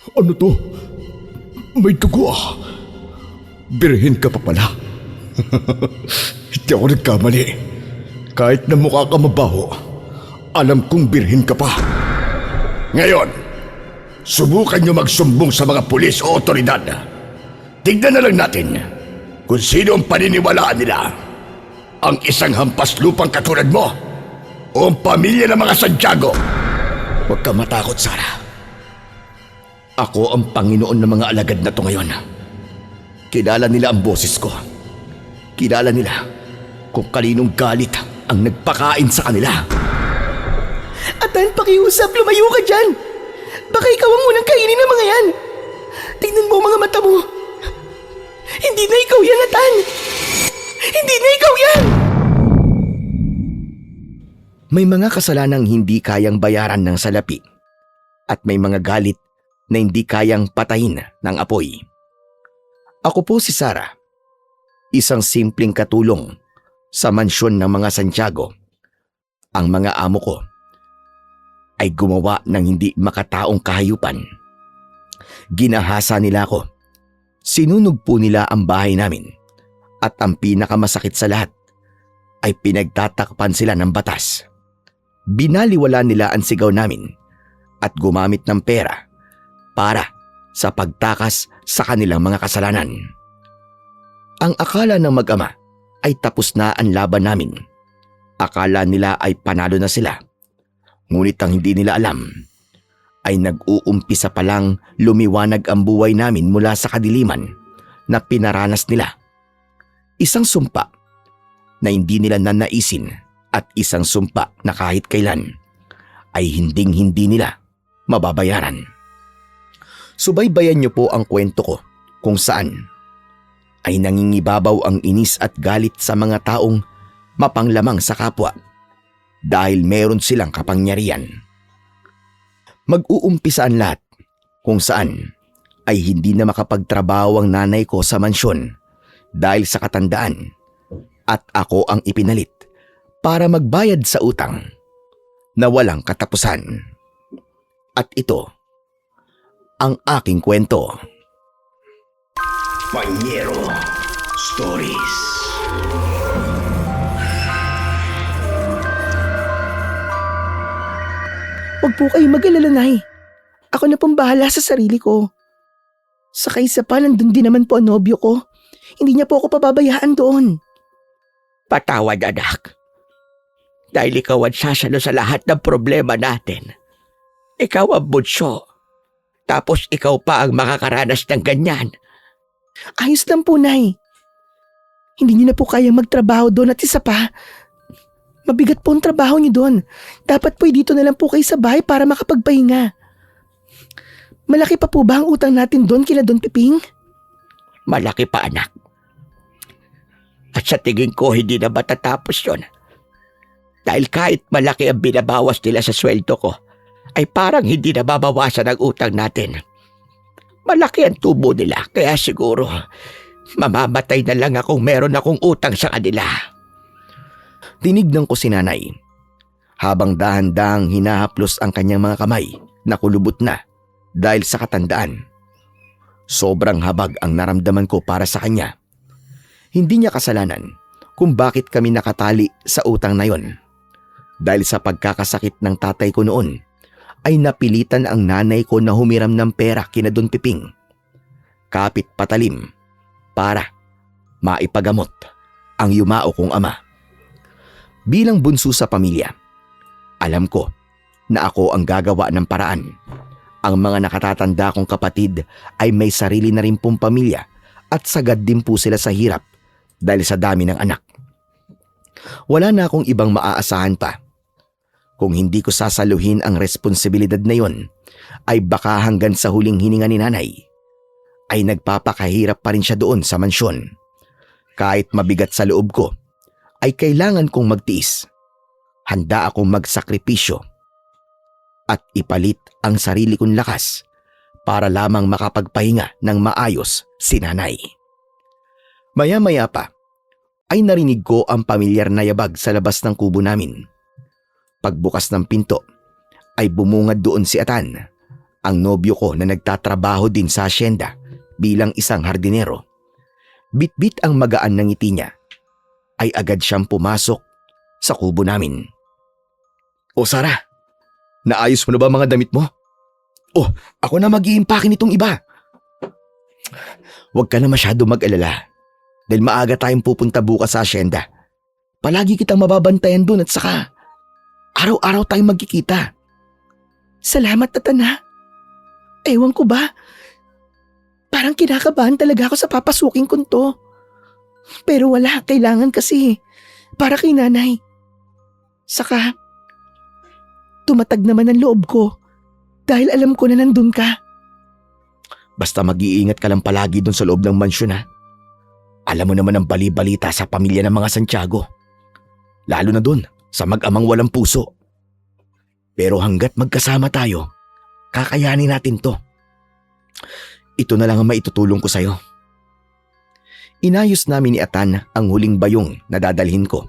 Ano to? May dugo ah. Birhen ka pa pala. Hindi ako nagkamali. Kahit na mukha ka mabaho, alam kong birhen ka pa. Ngayon, subukan nyo magsumbong sa mga pulis o otoridad. Tignan na lang natin kung sino ang paniniwalaan nila. Ang isang hampas lupang katulad mo o ang pamilya ng mga Santiago. Huwag kang matakot, Sarah. Ako ang Panginoon ng mga alagad na to ngayon. Kilala nila ang boses ko. Kilala nila kung kaninong galit ang nagpakain sa kanila. Atan, pakiusap, lumayo ka dyan. Baka ikaw ang unang kainin ng mga yan. Tingnan mo ang mga mata mo. Hindi na ikaw yan, Atan. Hindi na ikaw yan. May mga kasalanang hindi kayang bayaran ng salapi at may mga galit na hindi kayang patayin ng apoy. Ako po si Sarah, isang simpleng katulong sa mansyon ng mga Santiago. Ang mga amo ko ay gumawa ng hindi makataong kahayupan. Ginahasa nila ako. Sinunog po nila ang bahay namin at ang pinakamasakit sa lahat ay pinagtatakpan sila ng batas. Binaliwala nila ang sigaw namin at gumamit ng pera para sa pagtakas sa kanilang mga kasalanan. Ang akala ng mag-ama ay tapos na ang laban namin. Akala nila ay panalo na sila. Ngunit ang hindi nila alam ay nag-uumpisa pa lang lumiwanag ang buhay namin mula sa kadiliman na pinaranas nila. Isang sumpa na hindi nila nanaisin at isang sumpa na kahit kailan ay hinding-hindi nila mababayaran. Subaybayan niyo po ang kwento ko kung saan ay nangingibabaw ang inis at galit sa mga taong mapanglamang sa kapwa dahil meron silang kapangyarihan. Mag-uumpisa ang lahat kung saan ay hindi na makapagtrabaho ang nanay ko sa mansyon dahil sa katandaan at ako ang ipinalit para magbayad sa utang na walang katapusan. At ito ang aking kwento. Panyero Stories. Huwag po kayo mag-alala, Nay. Ako na pong bahala sa sarili ko. Saka isa pa, nandun din naman po ang nobyo ko. Hindi niya po ako pababayaan doon. Patawad, anak. Dahil ikaw ang sasalo sa lahat ng problema natin. Ikaw ang bunso. Tapos ikaw pa ang makakaranas ng ganyan. Ayos lang po, Nay. Hindi niyo na po kayang magtrabaho doon at isa pa. Mabigat po ang trabaho niyo doon. Dapat po dito na lang po kayo sa bahay para makapagpahinga. Malaki pa po ba ang utang natin doon kila Don Piping? Malaki pa, anak. At sa tingin ko hindi na matatapos yun. Dahil kahit malaki ang binabawas nila sa sweldo ko, ay parang hindi na babawasan ang utang natin. Malaki ang tubo nila, kaya siguro mamamatay na lang akong meron akong utang sa kanila. Tinignan ko si nanay habang dahan-dahang hinahaplos ang kanyang mga kamay na kulubot na dahil sa katandaan. Sobrang habag ang naramdaman ko para sa kanya. Hindi niya kasalanan kung bakit kami nakatali sa utang na yon. Dahil sa pagkakasakit ng tatay ko noon, ay napilitan ang nanay ko na humiram ng pera kina Don Piping. Kapit patalim para maipagamot ang yumao kong ama. Bilang bunso sa pamilya, alam ko na ako ang gagawa ng paraan. Ang mga nakatatanda kong kapatid ay may sarili na rin pong pamilya at sagad din po sila sa hirap dahil sa dami ng anak. Wala na akong ibang maaasahan pa. Kung hindi ko sasaluhin ang responsibilidad na yon, ay baka hanggang sa huling hininga ni nanay, ay nagpapakahirap pa rin siya doon sa mansyon. Kahit mabigat sa loob ko, ay kailangan kong magtiis. Handa akong magsakripisyo at ipalit ang sarili kong lakas para lamang makapagpahinga ng maayos si nanay. Maya-maya pa ay narinig ko ang pamilyar na yabag sa labas ng kubo namin. Pagbukas ng pinto ay bumungad doon si Atan ang nobyo ko na nagtatrabaho din sa asyenda bilang isang hardinero. Bit-bit ang magaan ng ngiti niya, ay agad siyang pumasok sa kubo namin. O Sarah, naayos mo na ba mga damit mo? Oh, ako na mag-iimpake nitong iba. Huwag ka na masyado mag-alala dahil maaga tayong pupunta bukas sa asyenda. Palagi kitang mababantayan dun at saka araw-araw tayong magkikita. Salamat, Tatana. Ewan ko ba? Parang kinakabahan talaga ako sa papasukin ko to. Pero wala, kailangan kasi. Para kay nanay. Saka, tumatag naman ang loob ko dahil alam ko na nandun ka. Basta mag-iingat ka lang palagi dun sa loob ng mansyon ha. Alam mo naman ang bali-balita sa pamilya ng mga Santiago. Lalo na dun sa mag-amang walang puso. Pero hanggat magkasama tayo, kakayanin natin to. Ito na lang ang maitutulong ko sa'yo. Inayos namin ni Atan ang huling bayong na dadalhin ko.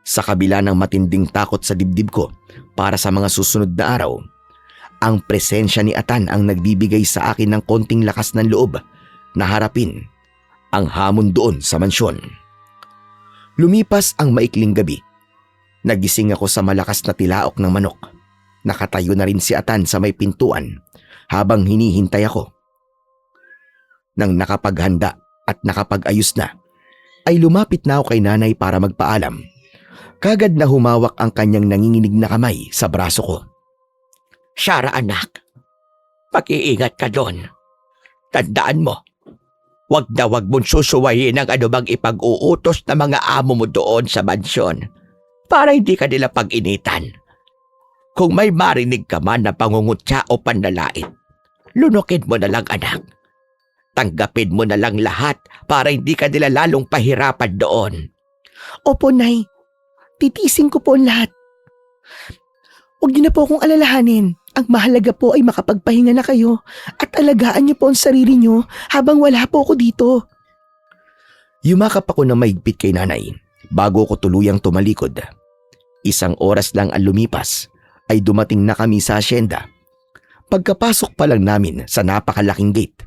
Sa kabila ng matinding takot sa dibdib ko para sa mga susunod na araw, ang presensya ni Atan ang nagbibigay sa akin ng konting lakas ng loob na harapin ang hamon doon sa mansyon. Lumipas ang maikling gabi. Nagising ako sa malakas na tilaok ng manok. Nakatayo na rin si Atan sa may pintuan habang hinihintay ako. Nang nakapaghanda at nakapag-ayos na, ay lumapit na ako kay nanay para magpaalam. Kagad na humawak ang kanyang nanginginig na kamay sa braso ko. Sarah anak, mag-iingat ka doon. Tandaan mo, wag na wag mong susuwayin ang anumang ipag-uutos na mga amo mo doon sa mansyon para hindi ka nila pag-initan. Kung may marinig ka man na pangungutya o panlalait, lunukin mo na lang anak. Tanggapin mo na lang lahat para hindi ka nila lalong pahirapan doon. Opo, Nay. Titiisin ko po ang lahat. Huwag niyo na po akong alalahanin. Ang mahalaga po ay makapagpahinga na kayo at alagaan niyo po ang sarili niyo habang wala po ako dito. Yumakap ako ng mahigpit kay nanay bago ko tuluyang tumalikod. Isang oras lang ang lumipas ay dumating na kami sa asyenda. Pagkapasok pa lang namin sa napakalaking gate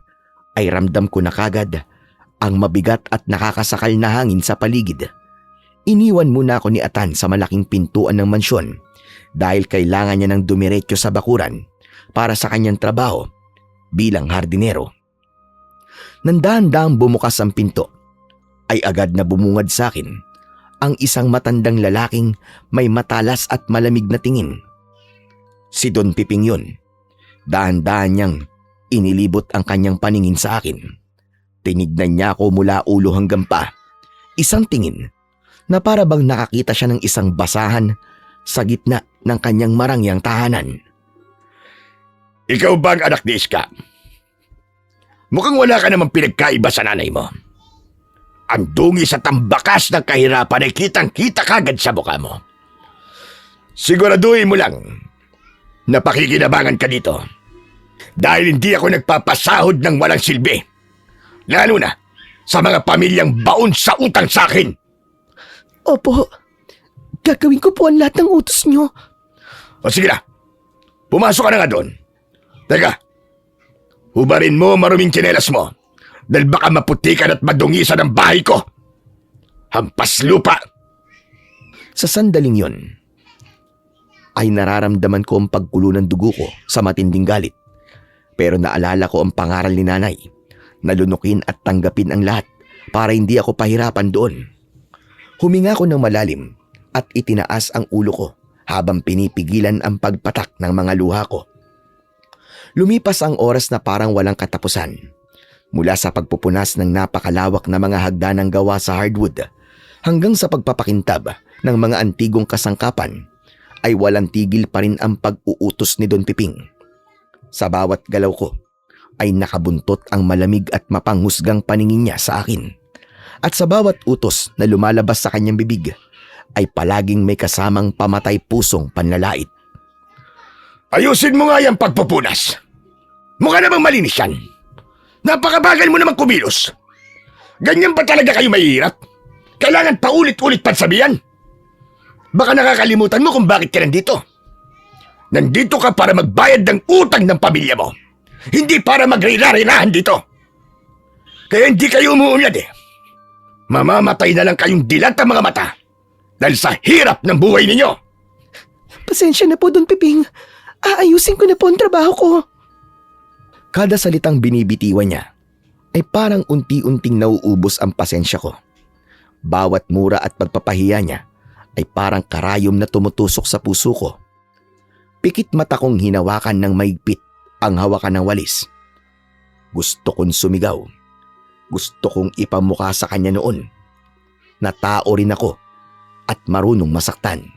ay ramdam ko na kagad ang mabigat at nakakasakal na hangin sa paligid. Iniwan muna ako ni Atan sa malaking pintuan ng mansyon dahil kailangan niya ng dumiretso sa bakuran para sa kanyang trabaho bilang hardinero. Nandahan-dahang bumukas ang pinto ay agad na bumungad sa akin ang isang matandang lalaking may matalas at malamig na tingin. Si Don Piping yun. Dahan-dahan niyang inilibot ang kanyang paningin sa akin. Tinignan niya ako mula ulo hanggang pa. Isang tingin na para bang nakakita siya ng isang basahan sa gitna ng kanyang marangyang tahanan. Ikaw ba ang anak ni Iska? Mukhang wala ka namang pinagkaiba sa nanay mo. Ang dungis at ang bakas ng kahirapan ay kitang-kita kagad sa mukha mo. Siguraduhin mo lang na pakikinabangan ka dito. Dahil hindi ako nagpapasahod ng walang silbi. Lalo na sa mga pamilyang baon sa utang sa akin. Opo, gagawin ko po ang lahat ng utos niyo. O sige na, pumasok ka na nga doon. Teka, hubarin mo maruming tsinelas mo dahil baka maputikan at madungisan ang bahay ko. Hampas lupa! Sa sandaling yon, ay nararamdaman ko ang pagkulo ng dugo ko sa matinding galit. Pero naalala ko ang pangaral ni nanay na lunukin at tanggapin ang lahat para hindi ako pahirapan doon. Huminga ko ng malalim at itinaas ang ulo ko habang pinipigilan ang pagpatak ng mga luha ko. Lumipas ang oras na parang walang katapusan. Mula sa pagpupunas ng napakalawak na mga hagdanang gawa sa hardwood hanggang sa pagpapakintab ng mga antigong kasangkapan ay walang tigil pa rin ang pag-uutos ni Don Piping. Sa bawat galaw ko ay nakabuntot ang malamig at mapanghusgang paningin niya sa akin. At sa bawat utos na lumalabas sa kanyang bibig ay palaging may kasamang pamatay pusong panlalait. Ayusin mo nga yung pagpupunas. Mukha namang malinis yan. Napakabagal mo naman kumilos. Ganyan ba talaga kayo mahihirap? Kailangan paulit-ulit pansabihan? Baka nakakalimutan mo kung bakit ka nandito. Nandito ka para magbayad ng utang ng pamilya mo. Hindi para magrira-rirahan dito. Kaya hindi kayo umuunlad eh. Mamamatay na lang kayong dilat ang mga mata dahil sa hirap ng buhay ninyo. Pasensya na po, Don Piping. Aayusin ko na po ang trabaho ko. Kada salitang binibitiwan niya ay parang unti-unting nauubos ang pasensya ko. Bawat mura at pagpapahiya niya ay parang karayom na tumutusok sa puso ko. Pikit mata kong hinawakan ng maigpit ang hawakan ng walis. Gusto kong sumigaw. Gusto kong ipamukha sa kanya noon na tao rin ako at marunong masaktan.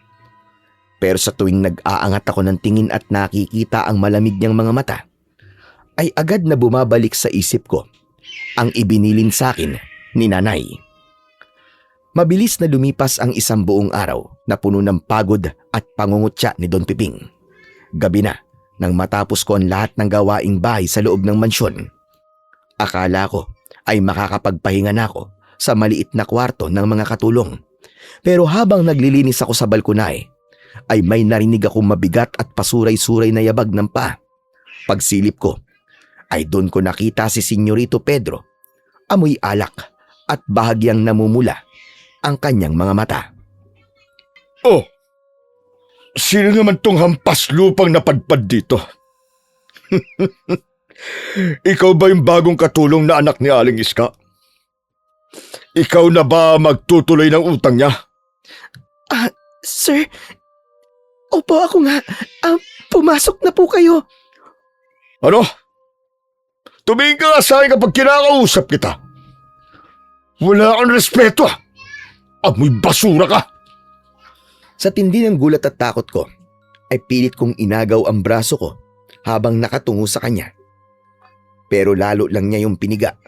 Pero sa tuwing nag-aangat ako ng tingin at nakikita ang malamig niyang mga mata, ay agad na bumabalik sa isip ko ang ibinilin sa akin ni nanay. Mabilis na lumipas ang isang buong araw na puno ng pagod at pangungutya ni Don Piping. Gabi na nang matapos ko ang lahat ng gawaing bahay sa loob ng mansyon. Akala ko ay makakapagpahinga na ako sa maliit na kwarto ng mga katulong. Pero habang naglilinis ako sa balkonahe, ay may narinig akong mabigat at pasuray-suray na yabag ng paa. Pagsilip ko, ay doon ko nakita si Senyorito Pedro. Amoy alak at bahagyang namumula ang kanyang mga mata. Oh, sino naman tong hampas lupang napadpad dito? Ikaw ba yung bagong katulong na anak ni Aling Iska? Ikaw na ba magtutuloy ng utang niya? Sir, opo ako nga. Pumasok na po kayo. Ano? Tumingin ka nga sa akin kapag kinakausap kita. Wala kang respeto ah. Amoy basura ka. Sa tindi ng gulat at takot ko, ay pilit kong inagaw ang braso ko habang nakatungo sa kanya. Pero lalo lang niya yung piniga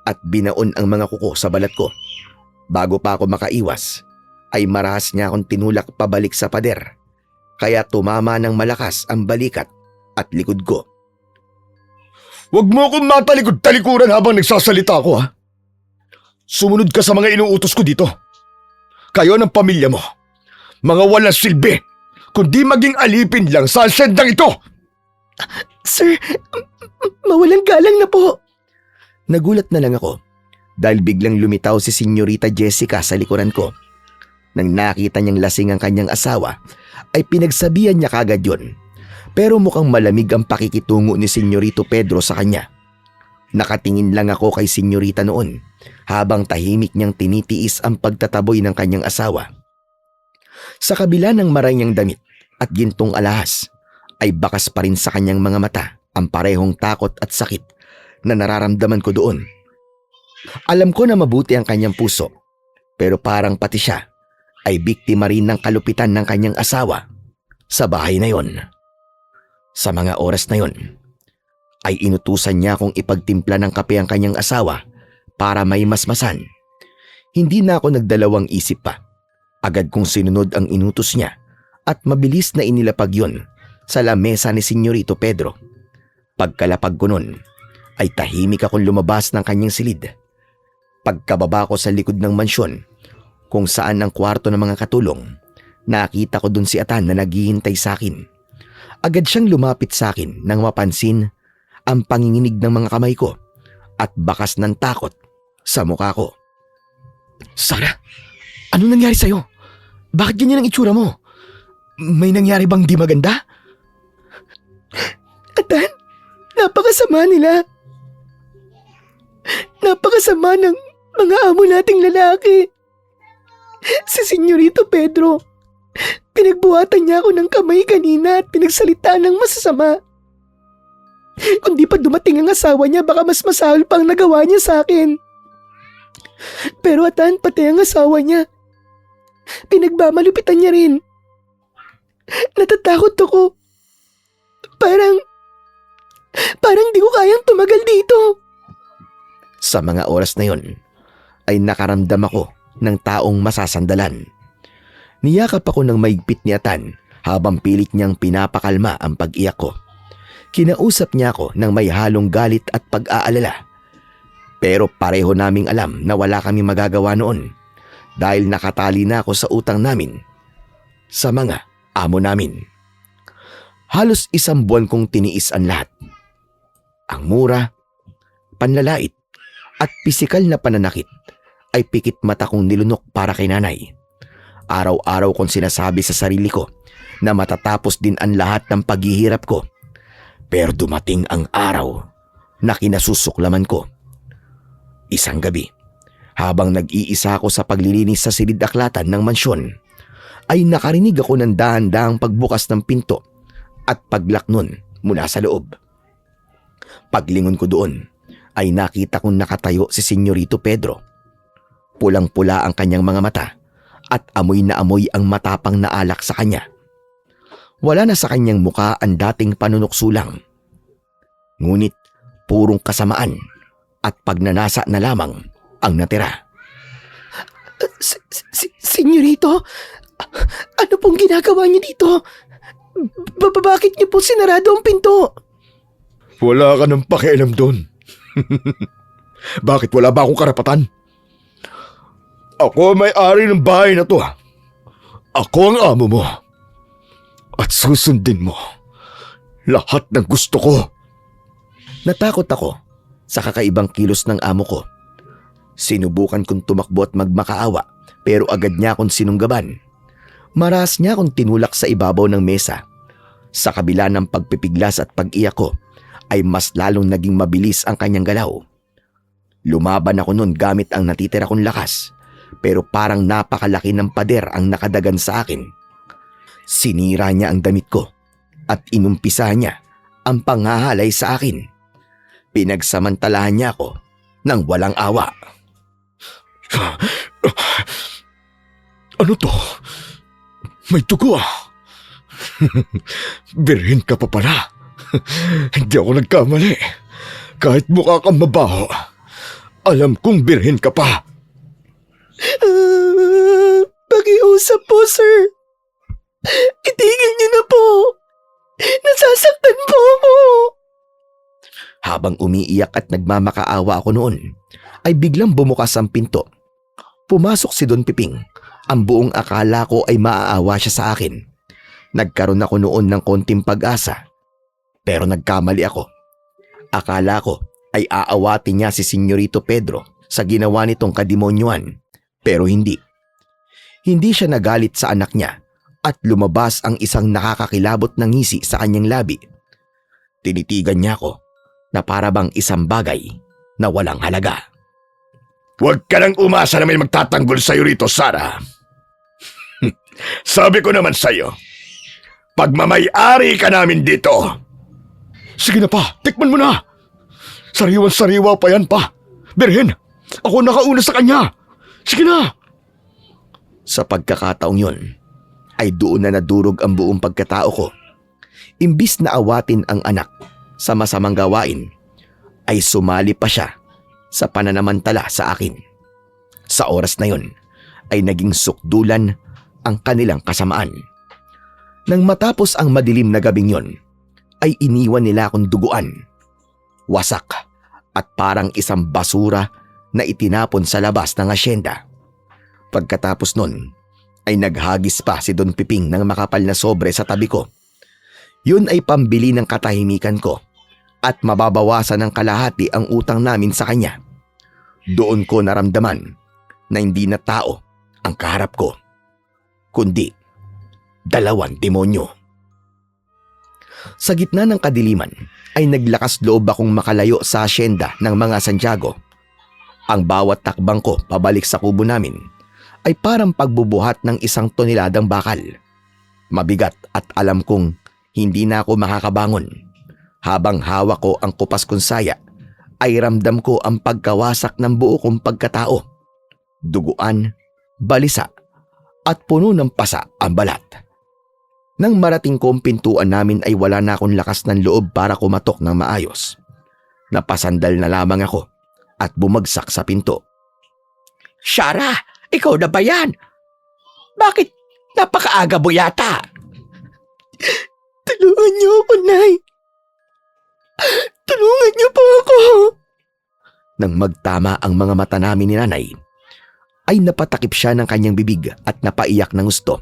at binaon ang mga kuko sa balat ko. Bago pa ako makaiwas, ay marahas niya akong tinulak pabalik sa pader. Kaya tumama ng malakas ang balikat at likod ko. Huwag mo akong matalikod-talikuran habang nagsasalita ako ha. Sumunod ka sa mga inuutos ko dito. Kayo ng pamilya mo, mga walang silbi, kundi maging alipin lang sa asyendang ito. Sir, mawalang galang na po. Nagulat na lang ako dahil biglang lumitaw si Senyorita Jessica sa likuran ko. Nang nakita niyang lasing ang kanyang asawa, ay pinagsabihan niya kagad yun. Pero mukhang malamig ang pakikitungo ni Senyorito Pedro sa kanya. Nakatingin lang ako kay Senyorita noon habang tahimik niyang tinitiis ang pagtataboy ng kanyang asawa. Sa kabila ng maray niyang damit at gintong alahas, ay bakas pa rin sa kanyang mga mata ang parehong takot at sakit na nararamdaman ko doon. Alam ko na mabuti ang kanyang puso, pero parang pati siya ay biktima rin ng kalupitan ng kanyang asawa sa bahay na yon. Sa mga oras na yon, ay inutusan niya akong ipagtimpla ng kape ang kanyang asawa para may masmasan. Hindi na ako nagdalawang isip pa. Agad kong sinunod ang inutos niya at mabilis na inilapag yon sa lamesa ni Senyorito Pedro. Pagkalapag ko nun, ay tahimik akong lumabas ng kanyang silid. Pagkababa ko sa likod ng mansyon, kung saan ang kwarto ng mga katulong, nakita ko dun si Atan na naghihintay sa akin. Agad siyang lumapit sa akin nang mapansin ang panginginig ng mga kamay ko at bakas ng takot sa mukha ko. Sara, anong nangyari sa'yo? Bakit ganyan ang itsura mo? May nangyari bang di maganda? Atan, napakasama nila. Napakasama ng mga amo nating lalaki. Si Senyorito Pedro, pinagbuhatan niya ako ng kamay kanina at pinagsalita ng masasama. Kung di pa dumating ang asawa niya, baka mas masahol pang nagawa niya sa akin. Pero Atan, pati ang asawa niya, pinagmamalupitan niya rin. Natatakot ako. Parang di ko kayang tumagal dito. Sa mga oras na yon, ay nakaramdam ako ng taong masasandalan. Niyakap ako ng maigpit ni Atan habang pilit niyang pinapakalma ang pag-iyak ko. Kinausap niya ako ng may halong galit at pag-aalala. Pero pareho naming alam na wala kami magagawa noon dahil nakatali na ako sa utang namin sa mga amo namin. Halos 1 buwan kong tiniis ang lahat. Ang mura, panlalait, at pisikal na pananakit ay pikit mata kong nilunok para kay nanay. Araw-araw kong sinasabi sa sarili ko na matatapos din ang lahat ng paghihirap ko. Pero dumating ang araw na kinasusuklaman ko. Isang gabi, habang nag-iisa ako sa paglilinis sa silid-aklatan ng mansyon, ay nakarinig ako ng dahan-dahang pagbukas ng pinto at paglak nun mula sa loob. Paglingon ko doon, ay nakita kong nakatayo si Senyorito Pedro. Pulang-pula ang kanyang mga mata at amoy na amoy ang matapang na alak sa kanya. Wala na sa kanyang muka ang dating panunuksulang. Ngunit purong kasamaan at pagnanasa na lamang ang natira. Senyorito, ano pong ginagawa niyo dito? Bakit niyo po sinarado ang pinto? Wala ka ng pakialam doon. Bakit wala ba akong karapatan? Ako may-ari ng bahay na to. Ako ang amo mo. At susundin mo lahat ng gusto ko. Natakot ako sa kakaibang kilos ng amo ko. Sinubukan kong tumakbo at magmakaawa pero agad niya akong sinunggaban. Maras niya akong tinulak sa ibabaw ng mesa. Sa kabila ng pagpipiglas at pag-iyak ko, ay mas lalong naging mabilis ang kanyang galaw. Lumaban ako noon gamit ang natitira kong lakas, pero parang napakalaki ng pader ang nakadagan sa akin. Sinira niya ang damit ko at inumpisa niya ang panghahalay sa akin. Pinagsamantalahan niya ako ng walang awa. Ano to? May dugo ah. Birhen ka pa pala. Hindi ako nagkamali. Kahit mukha kang mabaho, alam kong birhen ka pa. Pakiusap po, sir. Itigil niyo na po. Nasasaktan po ako. Habang umiiyak at nagmamakaawa ako noon, ay biglang bumukas ang pinto. Pumasok si Don Piping. Ang buong akala ko ay maaawa siya sa akin. Nagkaroon ako noon ng konting pag-asa. Pero nagkamali ako. Akala ko ay aawatin niya si Senyorito Pedro sa ginawa nitong kademonyuan. Pero hindi. Hindi siya nagalit sa anak niya at lumabas ang isang nakakakilabot na ngisi sa kanyang labi. Tinitigan niya ako na para bang isang bagay na walang halaga. Huwag ka nang umasa na may magtatanggol sa'yo rito, Sarah. Sabi ko naman sa'yo, pagmamay-ari ka namin dito. Sige na pa, tikman mo na. Sariwan-sariwa pa yan pa. Birhen, ako nakauna sa kanya. Sige na. Sa pagkakataong yun, ay doon na nadurog ang buong pagkatao ko. Imbis na awatin ang anak sa masamang gawain, ay sumali pa siya sa pananamantala sa akin. Sa oras na yun, ay naging sukdulan ang kanilang kasamaan. Nang matapos ang madilim na gabing yon, ay iniwan nila akong duguan, wasak at parang isang basura na itinapon sa labas ng asyenda. Pagkatapos nun, ay naghagis pa si Don Piping ng makapal na sobre sa tabi ko. Yun ay pambili ng katahimikan ko at mababawasan ng kalahati ang utang namin sa kanya. Doon ko naramdaman na hindi na tao ang kaharap ko, kundi 2 demonyo. Sa gitna ng kadiliman ay naglakas loob akong makalayo sa asyenda ng mga Santiago. Ang bawat takbang ko pabalik sa kubo namin ay parang pagbubuhat ng 1 toneladang bakal. Mabigat at alam kong hindi na ako makakabangon. Habang hawak ko ang kupas kong saya, ay ramdam ko ang pagkawasak ng buo kong pagkatao. Duguan, balisa, at puno ng pasa ang balat. Nang marating ko ang pintuan namin ay wala na akong lakas ng loob para kumatok ng maayos. Napasandal na lamang ako at bumagsak sa pinto. Shara, ikaw na ba yan? Bakit napakaaga mo yata? Tulungan niyo ako, Nay. Tulungan niyo po ako. Nang magtama ang mga mata namin ni nanay, ay napatakip siya ng kanyang bibig at napaiyak ng gusto.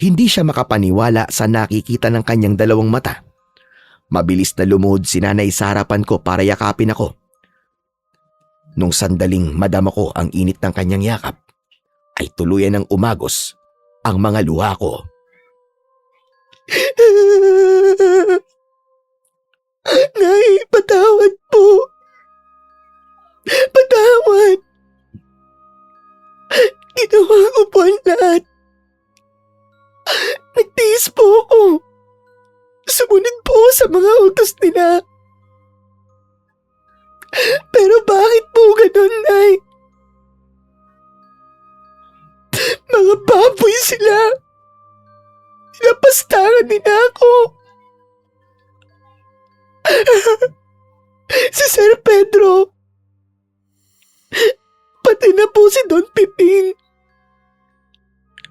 Hindi siya makapaniwala sa nakikita ng kanyang dalawang mata. Mabilis na lumuhod si Nanay sa harapan ko para yakapin ako. Nung sandaling madama ko ang init ng kanyang yakap, ay tuluyan ng umagos ang mga luha ko. Nay, patawad po. Patawad. Ginawa ko po ang lahat. Nagtiis po ako. Sumunod po sa mga utos nila. Pero bakit po ganun, Nay? Mga baboy sila. Napastangan nila ako. Si Sir Pedro. Pati na po si Don Piping.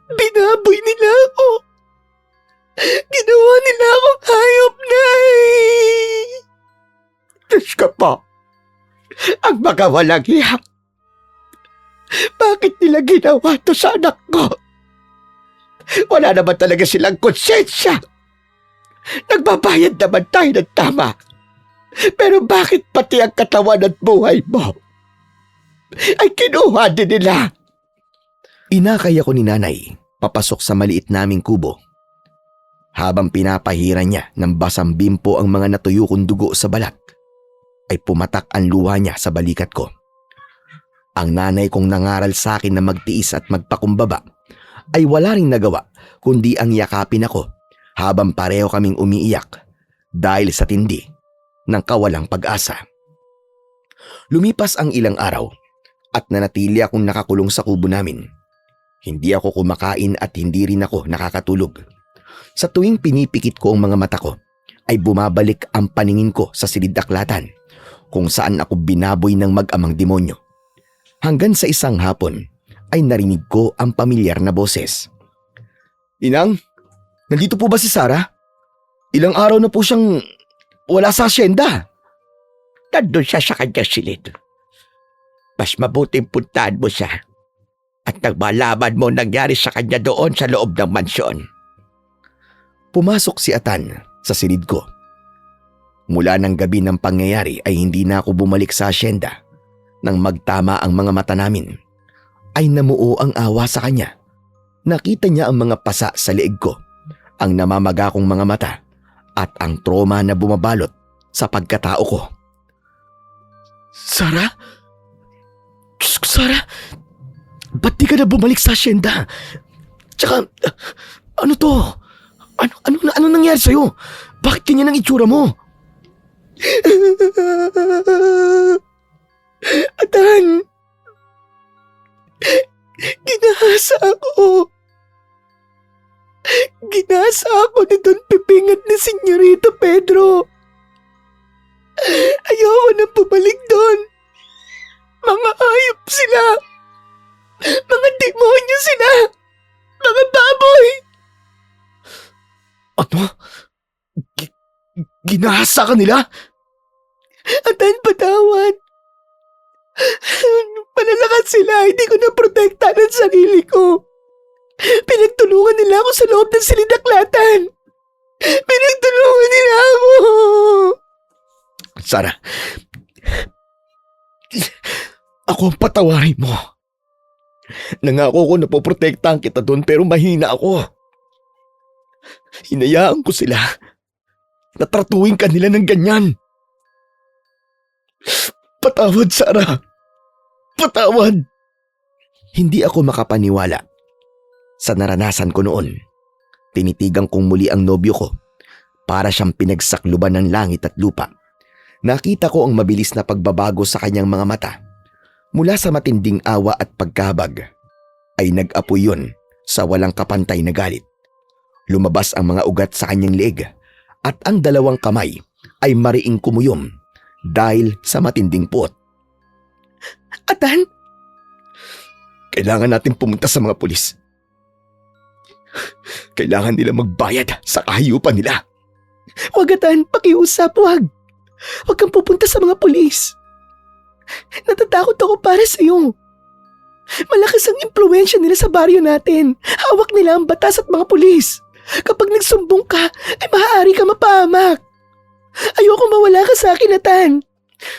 Binaboy nila ako. Ginawa nila akong hayop, Nay. Diyos ka po. Ang mga walang hiya. Bakit nila ginawa to sa anak ko? Wala naman talaga silang konsensya. Nagbabayad naman tayo ng tama. Pero bakit pati ang katawan at buhay mo ay kinuha din nila? Inakay ako ni Nanay papasok sa maliit naming kubo. Habang pinapahiran niya ng basang bimpo ang mga natuyo kong dugo sa balat, ay pumatak ang luha niya sa balikat ko. Ang nanay kong nangaral sa akin na magtiis at magpakumbaba ay wala ring nagawa kundi ang yakapin ako habang pareho kaming umiiyak dahil sa tindi ng kawalang pag-asa. Lumipas ang ilang araw at nanatili akong nakakulong sa kubo namin. Hindi ako kumakain at hindi rin ako nakakatulog. Sa tuwing pinipikit ko ang mga mata ko, ay bumabalik ang paningin ko sa silid-aklatan kung saan ako binaboy ng mag-amang demonyo. Hanggang sa isang hapon ay narinig ko ang pamilyar na boses. Inang, nandito po ba si Sarah? Ilang araw na po siyang wala sa asyenda. Nandun siya sa kanyang silid. Mas mabuting puntahan mo siya at nagmalaman mo nangyari sa kanya doon sa loob ng mansyon. Pumasok si Atan sa silid ko. Mula ng gabi ng pangyayari ay hindi na ako bumalik sa asyenda. Nang magtama ang mga mata namin, ay namuo ang awa sa kanya. Nakita niya ang mga pasa sa leeg ko, ang namamaga kong mga mata, at ang trauma na bumabalot sa pagkatao ko. Sarah? Diyos ko, Sarah! Ba't di ka na bumalik sa asyenda? Tsaka, ano to? Ano nangyari sa'yo? Bakit ganyan ang itsura mo? Atan! Ginahasa ako. Ginahasa ako ni Don Piping at ni Senyorito Pedro. Ayoko nang bumalik doon. Mga hayop sila. Mga demonyo sila. Mga baboy. Ano? Ginahasa ka nila? Atan, patawad. Malalakas sila, hindi ko naprotektahan ang sarili ko. Pinagtulungan nila ako sa loob ng silid-aklatan. Pinagtulungan nila ako. Sarah, ako ang patawarin mo. Nangako ko na poprotektahan kita doon pero mahina ako. Hinayaan ko sila. Natratuhin ka nila ng ganyan. Patawad, Sarah. Patawad. Hindi ako makapaniwala sa naranasan ko noon. Tinitigan kong muli ang nobyo ko para siyang pinagsakluban ng langit at lupa. Nakita ko ang mabilis na pagbabago sa kanyang mga mata. Mula sa matinding awa at pagkahabag ay nag-apoy yun sa walang kapantay na galit. Lumabas ang mga ugat sa kanyang leeg at ang dalawang kamay ay mariing kumuyom dahil sa matinding puot. Atan? Kailangan natin pumunta sa mga pulis. Kailangan nila magbayad sa kahiyupan nila. Huwag, Atan, pakiusap, huwag. Huwag kang pupunta sa mga pulis. Natatakot ako para sa iyo. Malakas ang impluensya nila sa baryo natin. Hawak nila ang batas at mga pulis. Kapag nagsumbong ka, ay maaari ka mapahamak. Ayoko mawala ka sa akin, Atan.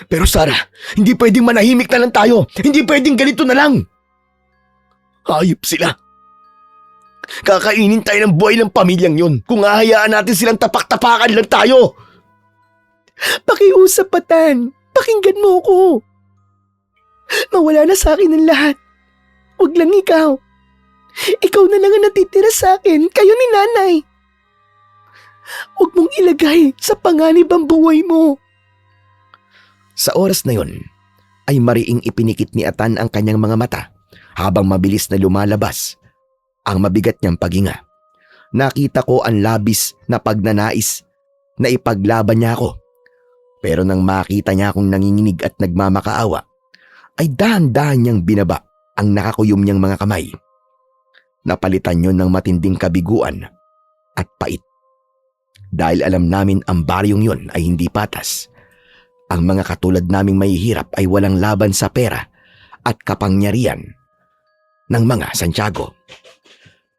Pero Sarah, hindi pwedeng manahimik na lang tayo. Hindi pwedeng ganito na lang. Hayop sila. Kakainin tayo ng buhay ng pamilyang yun kung hahayaan natin silang tapak-tapakan lang tayo. Pakiusap, Atan. Pakinggan mo ko. Mawala na sa akin ang lahat. Huwag lang ikaw. Ikaw na lang ang natitira sa akin, kayo ni nanay. Huwag mong ilagay sa panganib ang buhay mo. Sa oras na yon, ay mariing ipinikit ni Atan ang kanyang mga mata habang mabilis na lumalabas ang mabigat niyang paghinga. Nakita ko ang labis na pagnanais na ipaglaban niya ako. Pero nang makita niya akong nanginginig at nagmamakaawa, ay dahan-dahan niyang binaba ang nakakuyom niyang mga kamay. Napalitan yon ng matinding kabiguan at pait. Dahil alam namin ang baryong yon ay hindi patas. Ang mga katulad naming mahihirap ay walang laban sa pera at kapangyarihan ng mga Santiago.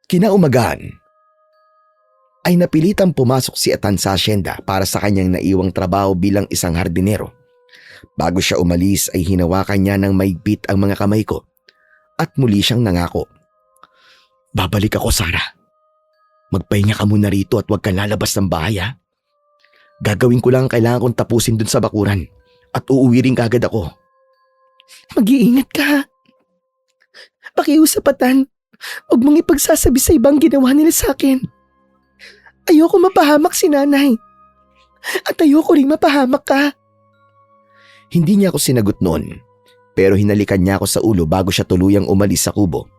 Kinaumagahan ay napilitang pumasok si Atan sa asyenda para sa kanyang naiwang trabaho bilang isang hardinero. Bago siya umalis ay hinawakan niya ng maigpit ang mga kamay ko at muli siyang nangako. Babalik ako, Sarah. Magpahinga ka muna rito at huwag kang lalabas ng bahay, ha? Gagawin ko lang ang kailangan kong tapusin dun sa bakuran at uuwi rin kagad ako. Mag-iingat ka. Pakiusap, Atan. Huwag mong ipagsasabi sa ibang ginawa nila sa akin. Ayoko mapahamak si nanay. At ayoko rin mapahamak ka. Hindi niya ako sinagot noon, pero hinalikan niya ako sa ulo bago siya tuluyang umalis sa kubo.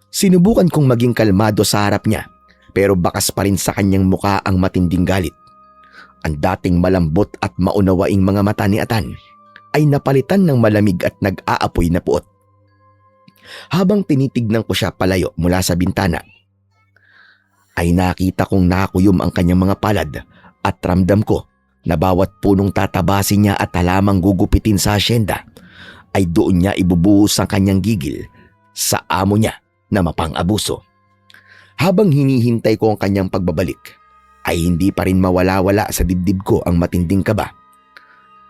Sinubukan kong maging kalmado sa harap niya, pero bakas pa rin sa kanyang muka ang matinding galit. Ang dating malambot at maunawaing mga mata ni Atan ay napalitan ng malamig at nag-aapoy na puot. Habang tinitignan ko siya palayo mula sa bintana, ay nakita kong nakakuyom ang kanyang mga palad at ramdam ko na bawat punong tatabasin niya at halamang gugupitin sa asyenda ay doon niya ibubuhos ang kanyang gigil sa amo niya na mapang-abuso. Habang hinihintay ko ang kanyang pagbabalik, ay hindi pa rin mawala-wala sa dibdib ko ang matinding kaba.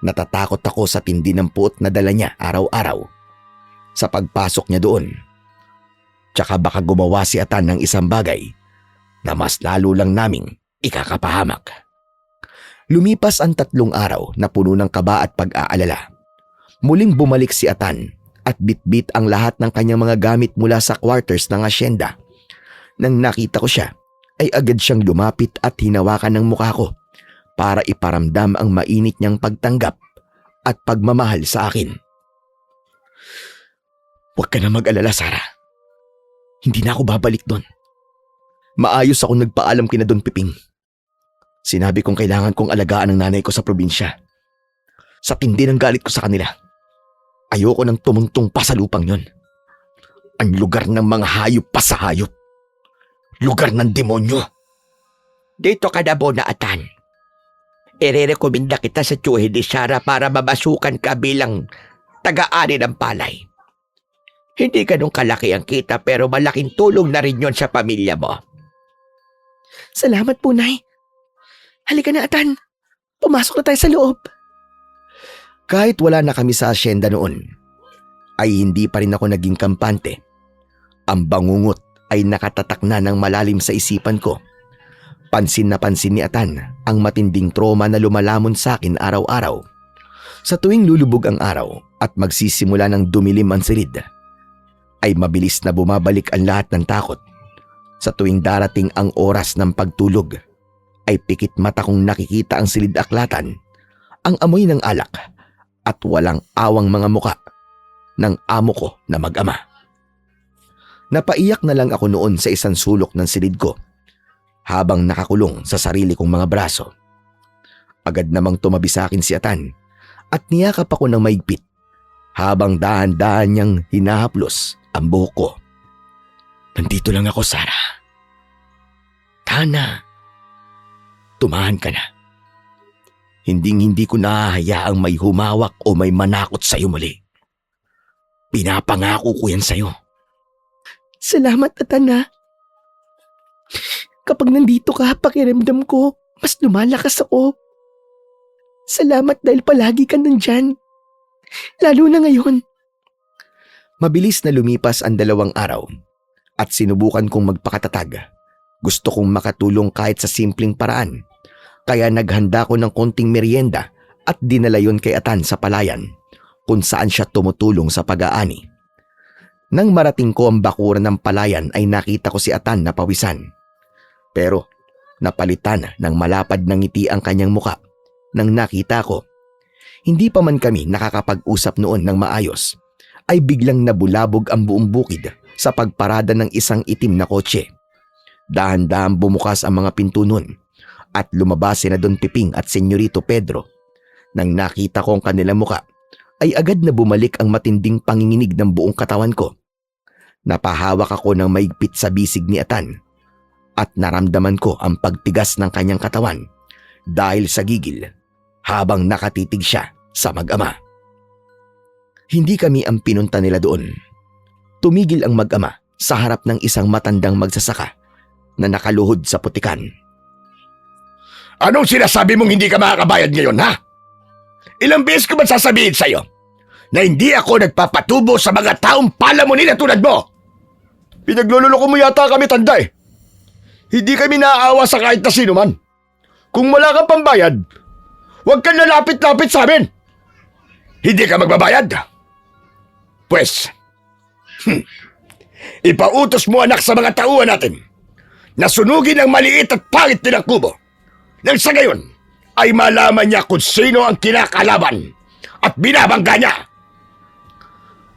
Natatakot ako sa tindi ng puot na dala niya araw-araw sa pagpasok niya doon. Tsaka baka gumawa si Atan ng isang bagay na mas lalo lang naming ikakapahamak. Lumipas ang 3 araw na puno ng kaba at pag-aalala. Muling bumalik si Atan at bitbit ang lahat ng kanyang mga gamit mula sa quarters ng asyenda. Nang nakita ko siya, ay agad siyang lumapit at hinawakan ng mukha ko para iparamdam ang mainit niyang pagtanggap at pagmamahal sa akin. Huwag ka na mag-alala, Sarah. Hindi na ako babalik doon. Maayos ako nagpaalam kina Don Piping. Sinabi kong kailangan kong alagaan ang nanay ko sa probinsya. Sa tindi ng galit ko sa kanila, ayoko nang tumungtong pa sa lupang yon. Ang lugar ng mga hayop pa sa hayop. Lugar ng demonyo. Dito ka na muna, Atan. Irerekomenda kita sa tiyuhin ni Sarah para mamasukan ka bilang taga-ari ng palay. Hindi ganun kalaki ang kita pero malaking tulong na rin yon sa pamilya mo. Salamat po, Nay. Halika na, Atan. Pumasok na tayo sa loob. Kahit wala na kami sa asyenda noon, ay hindi pa rin ako naging kampante. Ang bangungot ay nakatatak na ng malalim sa isipan ko. Pansin na pansin ni Atan ang matinding trauma na lumalamon sa akin araw-araw. Sa tuwing lulubog ang araw at magsisimula ng dumilim ang silid, ay mabilis na bumabalik ang lahat ng takot. Sa tuwing darating ang oras ng pagtulog, ay pikit mata kong nakikita ang silid-aklatan, ang amoy ng alak at walang awang mga muka ng amo ko na mag-ama. Napaiyak na lang ako noon sa isang sulok ng silid ko habang nakakulong sa sarili kong mga braso. Agad namang tumabi sa akin si Atan at niyakap ako ng maigpit habang dahan-dahan niyang hinahaplos ang buhok ko. Nandito lang ako, Sarah. Tana, tumahan ka na. Hindi ko nahahayaang may humawak o may manakot sa iyo muli. Pinapangako ko yan sa'yo. Salamat, Atan ha. Kapag nandito ka, pakiramdam ko, mas lumalakas ako. Salamat dahil palagi ka nandyan. Lalo na ngayon. Mabilis na lumipas ang 2 araw at sinubukan kong magpakatatag. Gusto kong makatulong kahit sa simpleng paraan. Kaya naghanda ko ng konting merienda at dinala yon kay Atan sa palayan kung saan siya tumutulong sa pag-aani. Nang marating ko ang bakuran ng palayan ay nakita ko si Atan na pawisan. Pero napalitan ng malapad na ngiti ang kanyang muka nang nakita ko. Hindi pa man kami nakakapag-usap noon ng maayos ay biglang nabulabog ang buong bukid sa pagparada ng isang itim na kotse. Dahan-dahan bumukas ang mga pinto nun at lumabas sina Don Piping at Senyorito Pedro. Nang nakita ko ang kanilang muka ay agad na bumalik ang matinding panginginig ng buong katawan ko. Napahawak ako ng maigpit sa bisig ni Atan at naramdaman ko ang pagtigas ng kanyang katawan dahil sa gigil habang nakatitig siya sa mag-ama. Hindi kami ang pinunta nila doon. Tumigil ang mag-ama sa harap ng isang matandang magsasaka na nakaluhod sa putikan. Anong sinasabi mong hindi ka makakabayad ngayon, ha? Ilang beses ko ba sasabihin sa'yo na hindi ako nagpapatubo sa mga taong palamunin na tulad mo? Pinaglululoko mo yata kami, tanda eh. Hindi kami naaawa sa kahit na sino man. Kung wala kang pambayad, huwag kang lalapit-lapit sa amin. Hindi ka magbabayad? Pwes, ipautos mo anak sa mga tauhan natin na sunugin ang maliit at pangit nilang kubo. Nang sa gayon ay malaman niya kung sino ang kinakalaban at binabangga niya.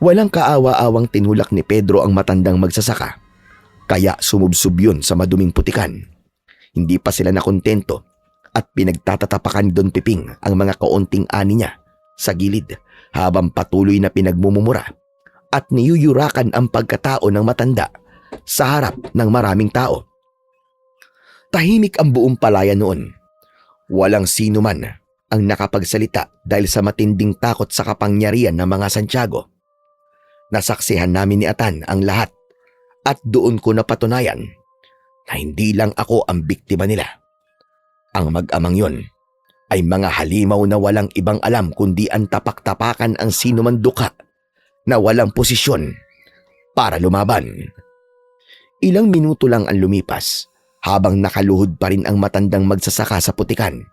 Walang kaawa-awang tinulak ni Pedro ang matandang magsasaka, kaya sumubsob yun sa maduming putikan. Hindi pa sila nakontento at pinagtatatapakan ni Don Piping ang mga kaunting ani niya sa gilid habang patuloy na pinagmumumura at niyuyurakan ang pagkatao ng matanda sa harap ng maraming tao. Tahimik ang buong palayan noon. Walang sino man ang nakapagsalita dahil sa matinding takot sa kapangyarihan ng mga Santiago. Nasaksihan namin ni Atan ang lahat at doon ko napatunayan na hindi lang ako ang biktima nila. Ang mag-amang yon ay mga halimaw na walang ibang alam kundi ang tapak-tapakan ang sino man duka na walang posisyon para lumaban. Ilang minuto lang ang lumipas. Habang nakaluhod pa rin ang matandang magsasaka sa putikan,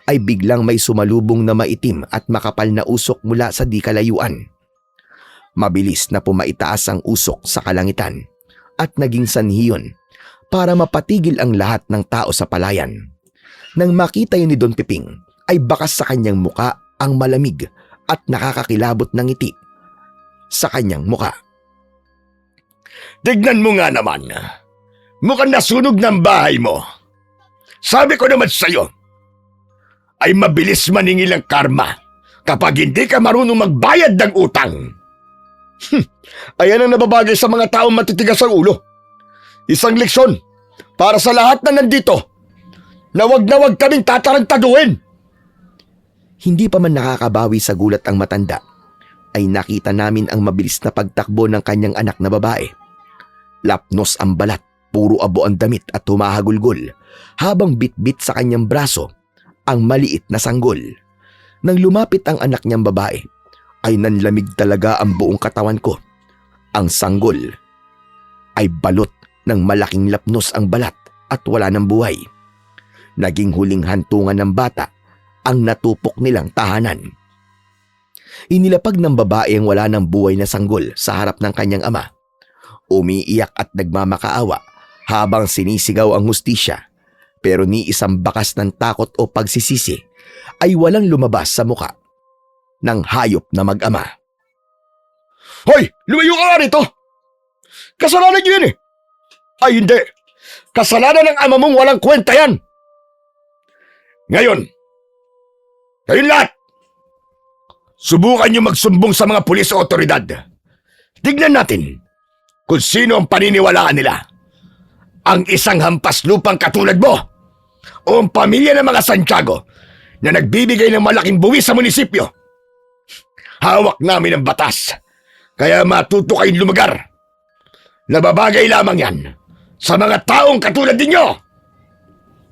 ay biglang may sumalubong na maitim at makapal na usok mula sa di kalayuan. Mabilis na pumaitaas ang usok sa kalangitan at naging sanhi yun para mapatigil ang lahat ng tao sa palayan. Nang makita yun ni Don Piping, ay bakas sa kanyang muka ang malamig at nakakakilabot na ngiti sa kanyang muka. Tignan mo nga naman. Mukhang nasunog ng bahay mo. Sabi ko naman sa'yo, ay mabilis maningil ang karma kapag hindi ka marunong magbayad ng utang. Ayan ang nababagay sa mga taong matitigas ang ulo. Isang leksyon para sa lahat na nandito na wag kaming tatarantaduhin. Hindi pa man nakakabawi sa gulat ang matanda, ay nakita namin ang mabilis na pagtakbo ng kanyang anak na babae. Lapnos ang balat, puro abo ang damit at humahagulgol habang bitbit sa kanyang braso ang maliit na sanggol. Nang lumapit ang anak niyang babae, ay nanlamig talaga ang buong katawan ko. Ang sanggol ay balot ng malaking lapnos ang balat at wala ng buhay. Naging huling hantungan ng bata ang natupok nilang tahanan. Inilapag ng babae ang wala ng buhay na sanggol sa harap ng kanyang ama. Umiiyak at nagmamakaawa habang sinisigaw ang hustisya, pero ni isang bakas ng takot o pagsisisi ay walang lumabas sa muka ng hayop na mag-ama. Hoy! Lumayo ka nga rito! Kasalanan niyo yan eh! Ay hindi! Kasalanan ng ama mong walang kwenta yan! Ngayon, kayong lahat, subukan niyo magsumbong sa mga pulis o otoridad. Tignan natin kung sino ang paniniwalaan nila. Ang isang hampas lupang katulad mo o ang pamilya ng mga Santiago na nagbibigay ng malaking buwis sa munisipyo. Hawak namin ang batas, Kaya matuto kayong lumagar. Nababagay lamang yan sa mga taong katulad ninyo.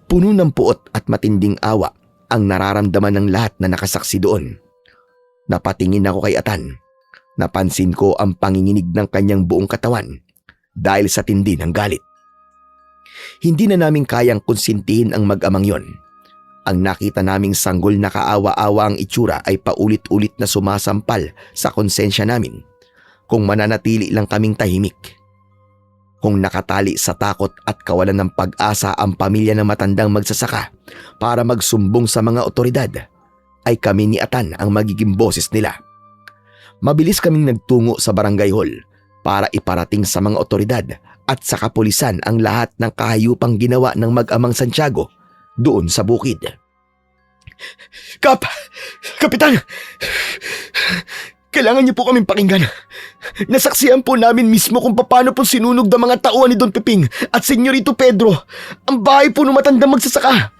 Puno ng puot at matinding awa ang nararamdaman ng lahat na nakasaksi doon. Napatingin ako kay Atan. Napansin ko ang panginginig ng kanyang buong katawan dahil sa tindi ng galit. Hindi na namin kayang konsintihin ang mag-amang yon. Ang nakita naming sanggol na kaawa-awa ang itsura ay paulit-ulit na sumasampal sa konsensya namin kung mananatili lang kaming tahimik. Kung nakatali sa takot at kawalan ng pag-asa ang pamilya ng matandang magsasaka para magsumbong sa mga otoridad, ay kami ni Atan ang magiging boses nila. Mabilis kaming nagtungo sa barangay hall para iparating sa mga otoridad at sa kapulisan ang lahat ng kahayupang ginawa ng mag-amang Santiago doon sa bukid. Kapitan! Kailangan niyo po kaming pakinggan. Nasaksihan po namin mismo kung paano po sinunog ng mga tauhan ni Don Piping at Senyorito Pedro ang bahay po ng matandang magsasaka.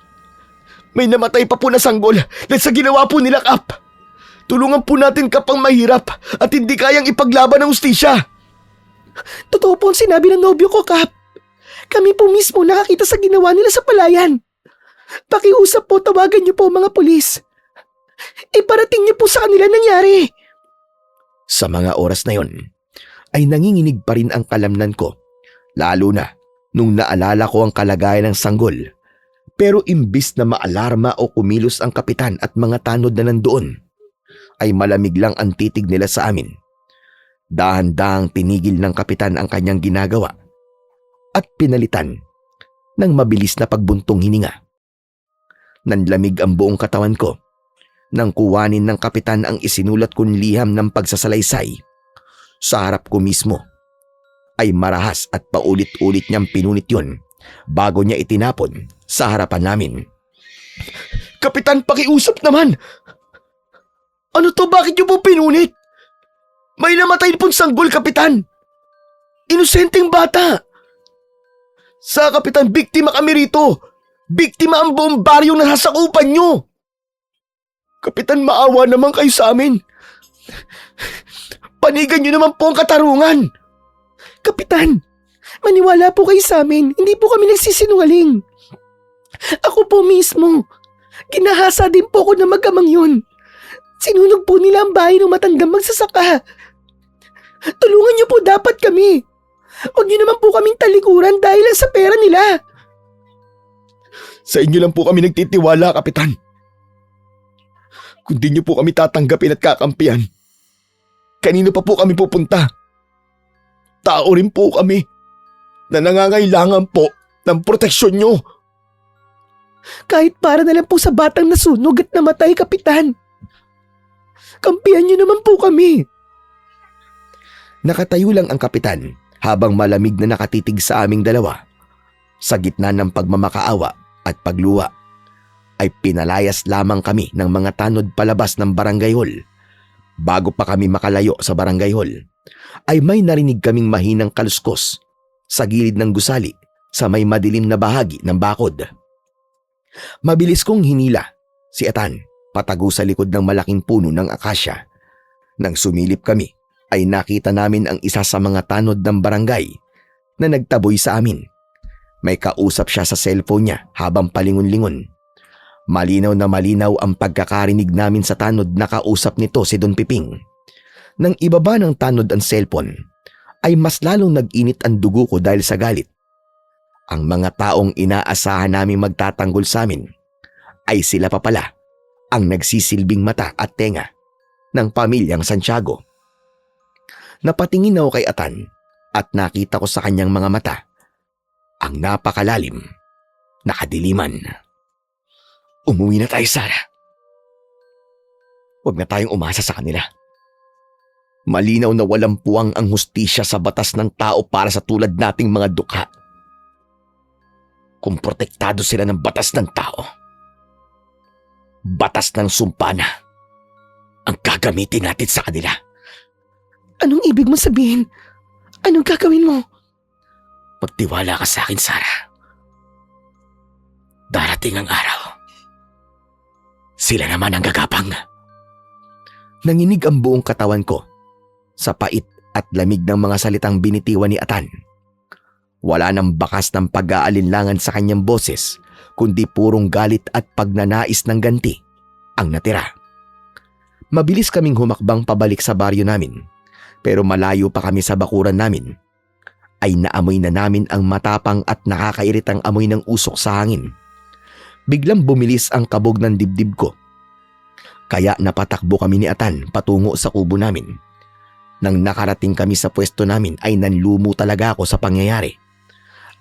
May namatay pa po na sanggol dahil sa ginawa po nila, Kap. Tulungan po natin, Kap, ang mahirap at hindi kayang ipaglaban ng ustisya. Totoo po ang sinabi ng nobyo ko, Kap. Kami po mismo nakakita sa ginawa nila sa palayan. Pakiusap po, tawagan niyo po ang mga pulis. Iparating niyo po sa kanila nangyari. Sa mga oras na yon, ay nanginginig pa rin ang kalamnan ko, lalo na nung naalala ko ang kalagayan ng sanggol. Pero imbis na maalarma o kumilos ang kapitan at mga tanod na nandoon, ay malamig lang ang titig nila sa amin. Dahan-dahang tinigil ng kapitan ang kanyang ginagawa at pinalitan ng mabilis na pagbuntong hininga. Nanlamig ang buong katawan ko nang kuwanin ng kapitan ang isinulat kong liham ng pagsasalaysay. Sa harap ko mismo ay marahas at paulit-ulit niyang pinunit yun bago niya itinapon sa harapan namin. Kapitan, pakiusap naman! Ano to, bakit niyo po pinunit? May namatay pong sanggol, Kapitan! Inosenteng bata! Sa Kapitan, biktima kami rito! Biktima ang buong baryong nasasakupan niyo! Kapitan, maawa naman kayo sa amin! Panigan niyo naman po ang katarungan! Kapitan, maniwala po kayo sa amin. Hindi po kami nagsisinungaling. Ako po mismo. Ginahasa din po ako ng mag-amang yun. Sinunog po nila ang bahay ng matandang magsasaka. Tulungan niyo po dapat kami. Huwag niyo naman po kaming talikuran dahil lang sa pera nila. Sa inyo lang po kami nagtitiwala, Kapitan. Kung di niyo po kami tatanggapin at kakampihan, kanino pa po kami pupunta? Tao rin po kami na nangangailangan po ng proteksyon niyo. Kahit para na lang po sa batang nasunog at namatay, Kapitan. Kampihan niyo naman po kami. Nakatayo lang ang kapitan habang malamig na nakatitig sa aming dalawa. Sa gitna ng pagmamakaawa at pagluwa, ay pinalayas lamang kami ng mga tanod palabas ng barangay hall. Bago pa kami makalayo sa barangay hall, ay may narinig kaming mahinang kaluskos sa gilid ng gusali sa may madilim na bahagi ng bakod. Mabilis kong hinila si Atan patago sa likod ng malaking puno ng akasya. Nang sumilip kami, ay nakita namin ang isa sa mga tanod ng barangay na nagtaboy sa amin. May kausap siya sa cellphone niya habang palingon-lingon. Malinaw na malinaw ang pagkakarinig namin sa tanod na kausap nito si Don Piping. Nang ibaba ng tanod ang cellphone, ay mas lalong nag-init ang dugo ko dahil sa galit. Ang mga taong inaasahan namin magtatanggol sa amin ay sila pa pala ang nagsisilbing mata at tenga ng pamilyang Santiago. Napatingin ako kay Atan at nakita ko sa kanyang mga mata ang napakalalim na kadiliman. Umuwi na tayo, Sarah. Huwag na tayong umasa sa kanila. Malinaw na walang puwang ang hustisya sa batas ng tao para sa tulad nating mga dukha. Kung protektado sila ng batas ng tao, batas ng sumpa na ang gagamitin natin sa kanila. Anong ibig mo sabihin? Anong gagawin mo? Magtiwala ka sa akin, Sarah. Darating ang araw. Sila naman ang gagapang. Nanginig ang buong katawan ko sa pait at lamig ng mga salitang binitiwan ni Atan. Wala nang bakas ng pag-aalinlangan sa kanyang boses, kundi purong galit at pagnanais ng ganti ang natira. Mabilis kaming humakbang pabalik sa baryo namin, pero malayo pa kami sa bakuran namin, ay naamoy na namin ang matapang at nakakairitang amoy ng usok sa hangin. Biglang bumilis ang kabog ng dibdib ko. Kaya napatakbo kami ni Atan patungo sa kubo namin. Nang nakarating kami sa pwesto namin ay nanlumo talaga ako sa pangyayari.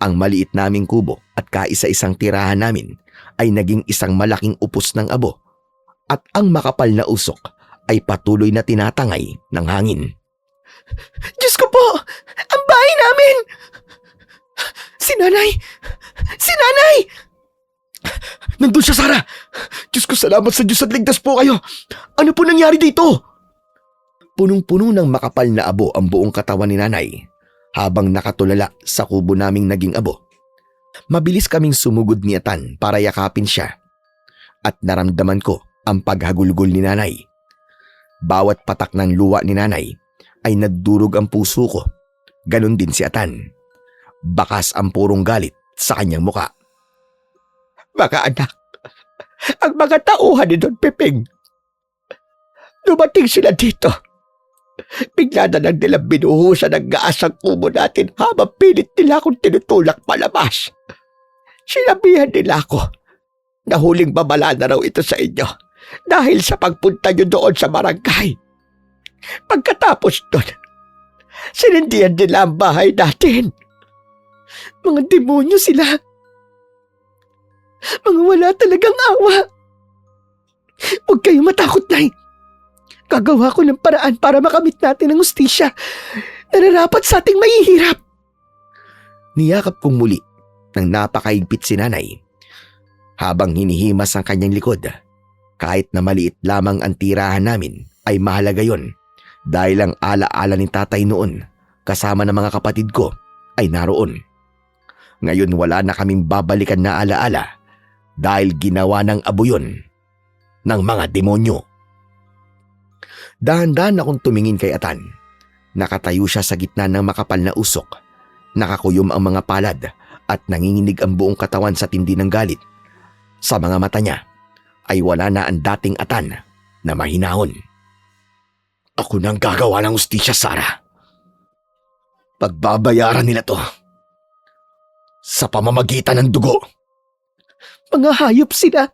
Ang maliit naming kubo at kaisa-isang tirahan namin ay naging isang malaking upos ng abo at ang makapal na usok ay patuloy na tinatangay ng hangin. Diyos ko po! Ang bahay namin! Si nanay! Si nanay! Nandun siya, Sarah! Diyos ko, salamat sa Diyos at ligtas po kayo! Ano po nangyari dito? Punong-puno ng makapal na abo ang buong katawan ni nanay habang nakatulala sa kubo naming naging abo. Mabilis kaming sumugod ni Atan para yakapin siya at naramdaman ko ang paghagulgol ni nanay. Bawat patak ng luwa ni nanay ay nagdurog ang puso ko. Ganon din si Atan. Bakas ang purong galit sa kanyang muka. Mga anak, ang mga tauhan ni Don Pepeng, dumating sila dito. Bigla na lang nilang binuhusan ng gaas ang kubo natin habang pilit nila akong tinutulak palabas. Sinabihan nila ako na huling babala na raw ito sa inyo dahil sa pagpunta nyo doon sa barangay. Pagkatapos doon, sinindihan nila ang bahay natin. Mga demonyo sila! Mga wala talagang awa! Huwag kayong matakot, Nay! Gagawa ko ng paraan para makamit natin ang hustisya. Nararapat sa ating mahihirap. Niyakap kong muli ng napakaigpit si nanay habang hinihimas ang kanyang likod. Kahit na maliit lamang ang tirahan namin ay mahalaga yon dahil ang alaala ni tatay noon kasama ng mga kapatid ko ay naroon. Ngayon wala na kaming babalikan na alaala dahil ginawa ng abo yun ng mga demonyo. Dahan-dahan akong tumingin kay Atan. Nakatayo siya sa gitna ng makapal na usok. Nakakuyom ang mga palad at nanginginig ang buong katawan sa tindi ng galit. Sa mga mata niya ay wala na ang dating Atan na mahinahon. Ako nang gagawa ng hustisya, Sarah. Pagbabayaran nila to sa pamamagitan ng dugo. Mga hayop sila.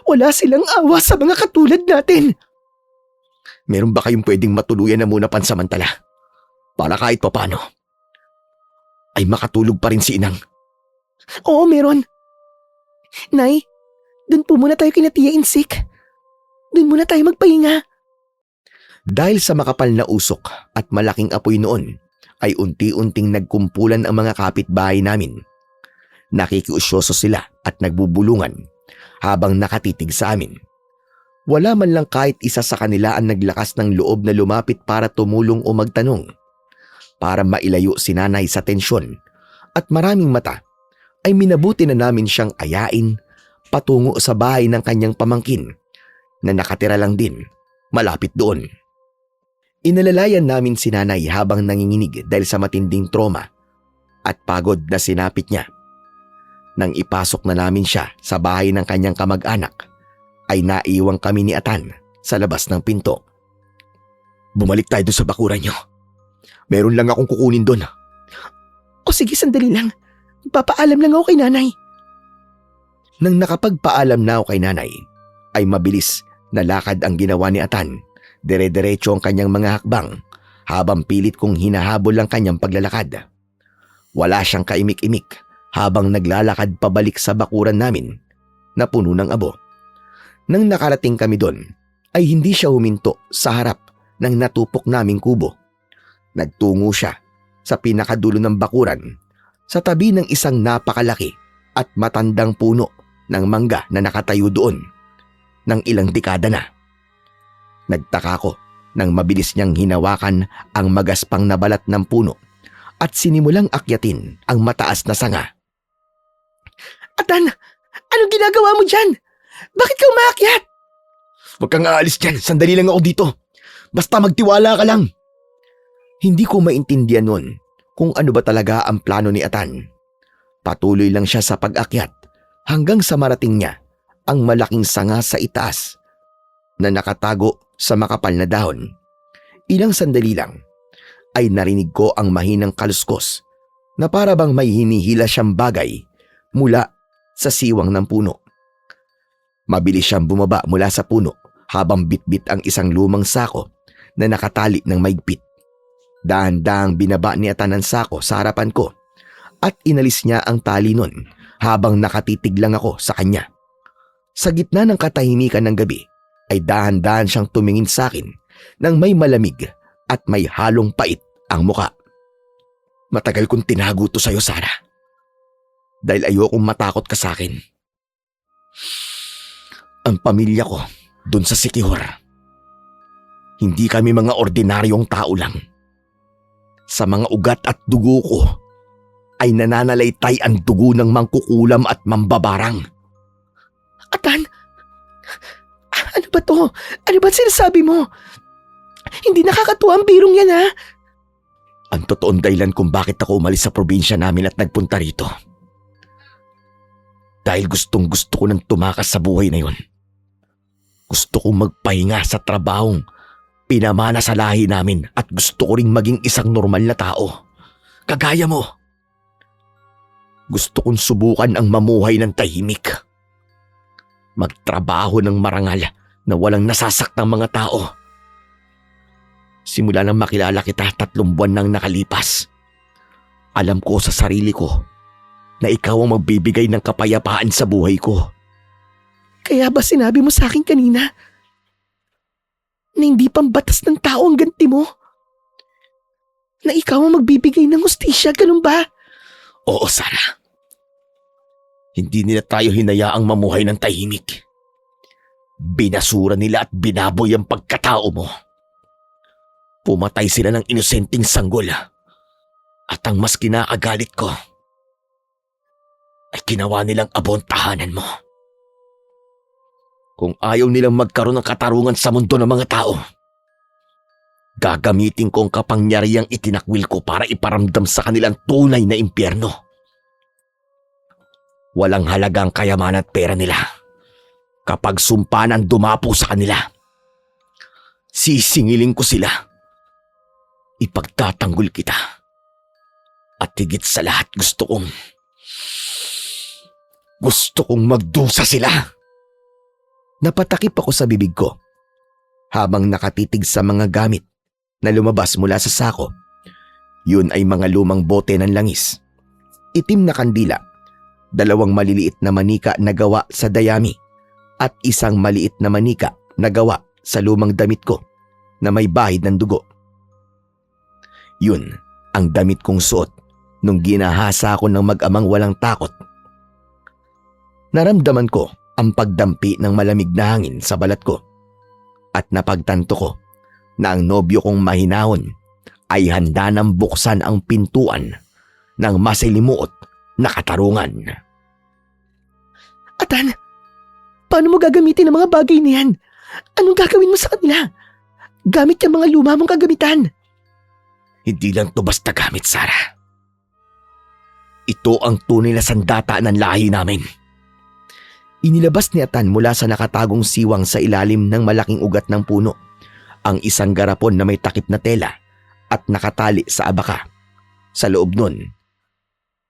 Wala silang awa sa mga katulad natin. Meron ba kayong pwedeng matuluyan na muna pansamantala? Para kahit papano ay makatulog pa rin si Inang. Oo, meron. Nay, dun po muna tayo kina Tia Insik. Dun muna tayo magpahinga. Dahil sa makapal na usok at malaking apoy noon, ay unti-unting nagkumpulan ang mga kapitbahay namin. Nakikiusyoso sila at nagbubulungan habang nakatitig sa amin. Wala man lang kahit isa sa kanila ang naglakas ng loob na lumapit para tumulong o magtanong. Para mailayo si nanay sa tensyon at maraming mata ay minabuti na namin siyang ayain patungo sa bahay ng kanyang pamangkin na nakatira lang din malapit doon. Inalalayan namin si nanay habang nanginginig dahil sa matinding trauma at pagod na sinapit niya. Nang ipasok na namin siya sa bahay ng kanyang kamag-anak, ay naiwang kami ni Atan sa labas ng pinto. Bumalik tayo doon sa bakuran niyo. Meron lang akong kukunin doon. O sige, sandali lang. Papaalam lang ako kay nanay. Nang nakapagpaalam na ako kay nanay, ay mabilis na lakad ang ginawa ni Atan. Dire-diretso ang kanyang mga hakbang habang pilit kong hinahabol ang kanyang paglalakad. Wala siyang kaimik-imik habang naglalakad pabalik sa bakuran namin na puno ng abo. Nang nakarating kami doon, ay hindi siya huminto sa harap ng natupok naming kubo. Nagtungo siya sa pinakadulo ng bakuran sa tabi ng isang napakalaki at matandang puno ng mangga na nakatayo doon ng ilang dekada na. Nagtaka ko nang mabilis niyang hinawakan ang magaspang na balat ng puno at sinimulang akyatin ang mataas na sanga. Atan, anong ginagawa mo dyan? Bakit ka umaakyat? Huwag kang aalis dyan. Sandali lang ako dito. Basta magtiwala ka lang. Hindi ko maintindihan nun kung ano ba talaga ang plano ni Atan. Patuloy lang siya sa pag-akyat hanggang sa marating niya ang malaking sanga sa itaas na nakatago sa makapal na dahon. Ilang sandali lang ay narinig ko ang mahinang kaluskos na para bang may hinihila siyang bagay mula sa siwang ng puno. Mabilis siyang bumaba mula sa puno habang bitbit ang isang lumang sako na nakatali ng maigpit. Dahan-dahang binaba ni Atan ang sako sa harapan ko at inalis niya ang tali nun habang nakatitig lang ako sa kanya. Sa gitna ng katahimikan ng gabi ay dahan-dahan siyang tumingin sa akin nang may malamig at may halong pait ang muka. Matagal kong tinago to sa'yo, Sara. Dahil ayokong matakot ka sa akin. Ang pamilya ko dun sa Sikihor. Hindi kami mga ordinaryong tao lang. Sa mga ugat at dugo ko ay nananalaytay ang dugo ng mangkukulam at mambabarang. Atan, ano ba to? Ano ba sinasabi mo? Hindi nakakatuwa ang birong yan, ha? Ang totoong dahilan kung bakit ako umalis sa probinsya namin at nagpunta rito. Dahil gustong gusto ko nang tumakas sa buhay na yon. Gusto kong magpahinga sa trabahong pinamana sa lahi namin at gusto ko ring maging isang normal na tao. Kagaya mo. Gusto kong subukan ang mamuhay ng tahimik. Magtrabaho ng marangal na walang nasasaktang mga tao. Simula nang makilala kita 3 buwan nang nakalipas, alam ko sa sarili ko na ikaw ang magbibigay ng kapayapaan sa buhay ko. Kaya ba sinabi mo sa akin kanina na hindi pambatas ng tao ang ganti mo? Na ikaw ang magbibigay ng hustisya, ganun ba? Oo, Sara. Hindi nila tayo hinayaang mamuhay ng tahimik. Binasura nila at binaboy ang pagkatao mo. Pumatay sila ng inosenteng sanggol. At ang mas kinakagalit ko ay ginawa nilang abon tahanan mo. Kung ayaw nilang magkaroon ng katarungan sa mundo ng mga tao, gagamitin ko ang kapangyarihang itinakwil ko para iparamdam sa kanilang tunay na impyerno. Walang halaga ang kayamanan at pera nila kapag sumpanan dumapo sa kanila. Sisingilin ko sila. Ipagtatanggol kita. At higit sa lahat gusto kong magdusa sila. Napatakip ako sa bibig ko habang nakatitig sa mga gamit na lumabas mula sa sako. Yun ay mga lumang bote ng langis, itim na kandila, 2 maliliit na manika na gawa sa dayami at isang maliit na manika na gawa sa lumang damit ko na may bahid ng dugo. Yun ang damit kong suot nung ginahasa ko ng mag-amang walang takot. Naramdaman ko ang pagdampi ng malamig na hangin sa balat ko at napagtanto ko na ang nobyo kong mahinahon ay handa nang buksan ang pintuan ng masilimuot na katarungan. Atan, paano mo gagamitin ang mga bagay na yan? Anong gagawin mo sa kanila? Gamit yung mga luma mong kagamitan. Hindi lang to basta gamit, Sara. Ito ang tunay na sandata ng lahi namin. Inilabas ni Atan mula sa nakatagong siwang sa ilalim ng malaking ugat ng puno ang isang garapon na may takip na tela at nakatali sa abaka. Sa loob nun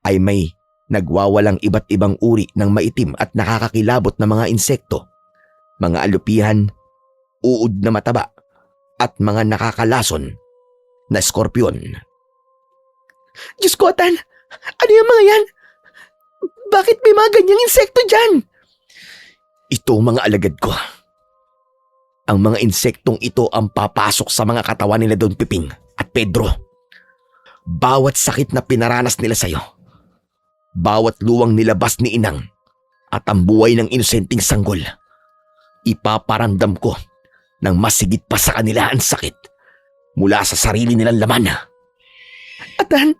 ay may nagwawalang iba't ibang uri ng maitim at nakakakilabot na mga insekto, mga alupihan, uod na mataba at mga nakakalason na skorpyon. Diyos ko, Atan! Ano yung mga yan? Bakit may mga ganyang insekto dyan? Ito ang mga alagad ko. Ang mga insektong ito ang papasok sa mga katawan nila Don Piping at Pedro. Bawat sakit na pinaranas nila sa'yo, bawat luwang nilabas ni Inang at ang buhay ng inosenteng sanggol, ipaparamdam ko ng masigit pa sa kanila ang sakit mula sa sarili nilang laman. Atan,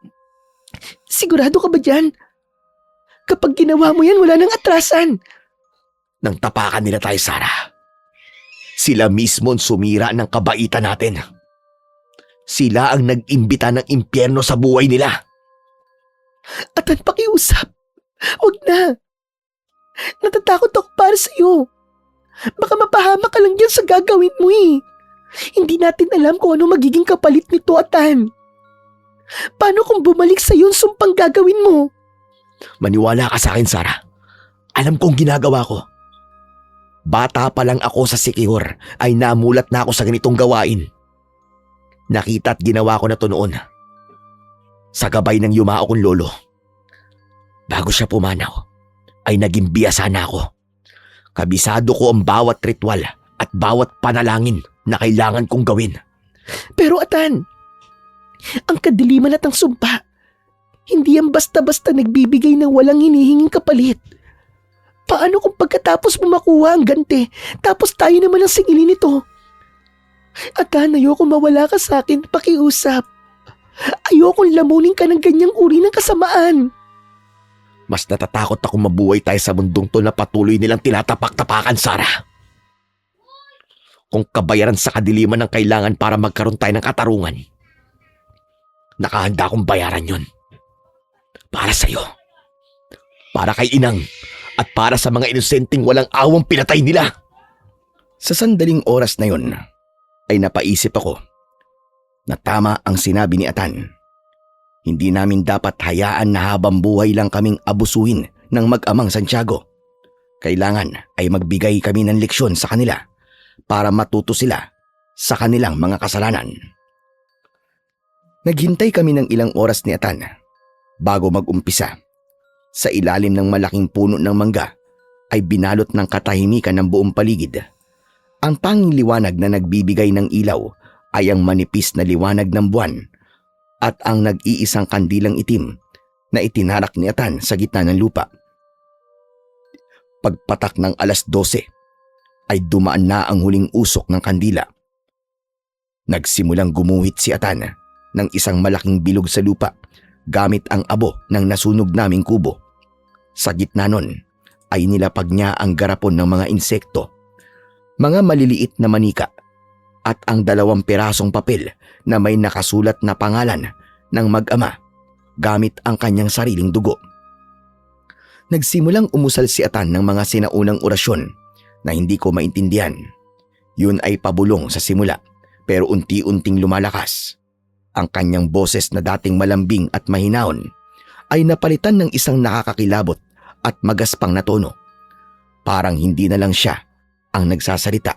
sigurado ka ba dyan? Kapag ginawa mo yan, wala nang atrasan. Nang tapakan nila tayo, Sara. Sila mismo ang sumira ng kabaitan natin. Sila ang nag-imbita ng impyerno sa buhay nila. Atan, pakiusap. Huwag na. Natatakot ako para sa'yo. Baka mapahamak ka lang dyan sa gagawin mo eh. Hindi natin alam kung ano magiging kapalit nito, Atan. Paano kung bumalik sa'yo yung sumpang gagawin mo? Maniwala ka sa akin, Sarah. Alam kong ginagawa ko. Bata pa lang ako sa Sikihor ay namulat na ako sa ganitong gawain. Nakita at ginawa ko na to noon. Sa gabay ng yumao kong lolo. Bago siya pumanaw, ay naging biyasa na ako. Kabisado ko ang bawat ritual at bawat panalangin na kailangan kong gawin. Pero Atan, ang kadiliman at ang sumpa, hindi yan basta-basta nagbibigay ng walang hinihinging kapalit. Paano kung pagkatapos mo makuha ang ganti, tapos tayo naman ang singilin nito? Atan, ayoko mawala ka sa akin, pakiusap. Ayokong lamunin ka ng ganyang uri ng kasamaan. Mas natatakot ako mabuhay tayo sa mundong to na patuloy nilang tinatapak-tapakan, Sarah. Kung kabayaran sa kadiliman ng kailangan para magkaroon tayo ng katarungan, nakahanda akong bayaran yon. Para sa'yo. Para kay Inang. At para sa mga inosenteng walang awang pinatay nila. Sa sandaling oras na yon, ay napaisip ako na tama ang sinabi ni Atan. Hindi namin dapat hayaan na habang buhay lang kaming abusuhin ng mag-amang Santiago. Kailangan ay magbigay kami ng leksyon sa kanila para matuto sila sa kanilang mga kasalanan. Naghintay kami ng ilang oras ni Atan bago mag-umpisa. Sa ilalim ng malaking puno ng mangga ay binalot ng katahimikan ng buong paligid. Ang tanging liwanag na nagbibigay ng ilaw ay ang manipis na liwanag ng buwan at ang nag-iisang kandilang itim na itinarak ni Atan sa gitna ng lupa. Pagpatak ng 12:00 ay dumaan na ang huling usok ng kandila. Nagsimulang gumuhit si Atan ng isang malaking bilog sa lupa gamit ang abo ng nasunog naming kubo. Sa gitna nun ay nilapag niya ang garapon ng mga insekto, mga maliliit na manika at ang 2 pirasong papel na may nakasulat na pangalan ng mag-ama gamit ang kanyang sariling dugo. Nagsimulang umusal si Atan ng mga sinaunang orasyon na hindi ko maintindihan. Yun ay pabulong sa simula pero unti-unting lumalakas. Ang kanyang boses na dating malambing at mahinahon ay napalitan ng isang nakakakilabot at magaspang na tono. Parang hindi na lang siya ang nagsasalita,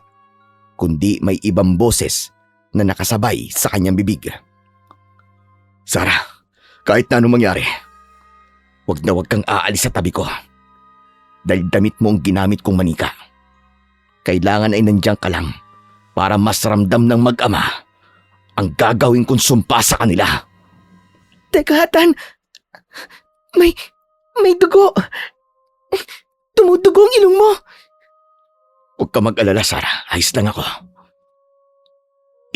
kundi may ibang boses na nakasabay sa kanyang bibig. Sarah, kahit na anong mangyari, wag kang aalis sa tabi ko. Dahil damit mo ang ginamit kong manika. Kailangan ay nandiyan ka lang para mas ramdam ng mag-ama ang gagawin kong sumpa sa kanila. Teka, Atan. May dugo. Tumudugo ang ilong mo. Huwag ka mag-alala, Sarah. Ayos lang ako.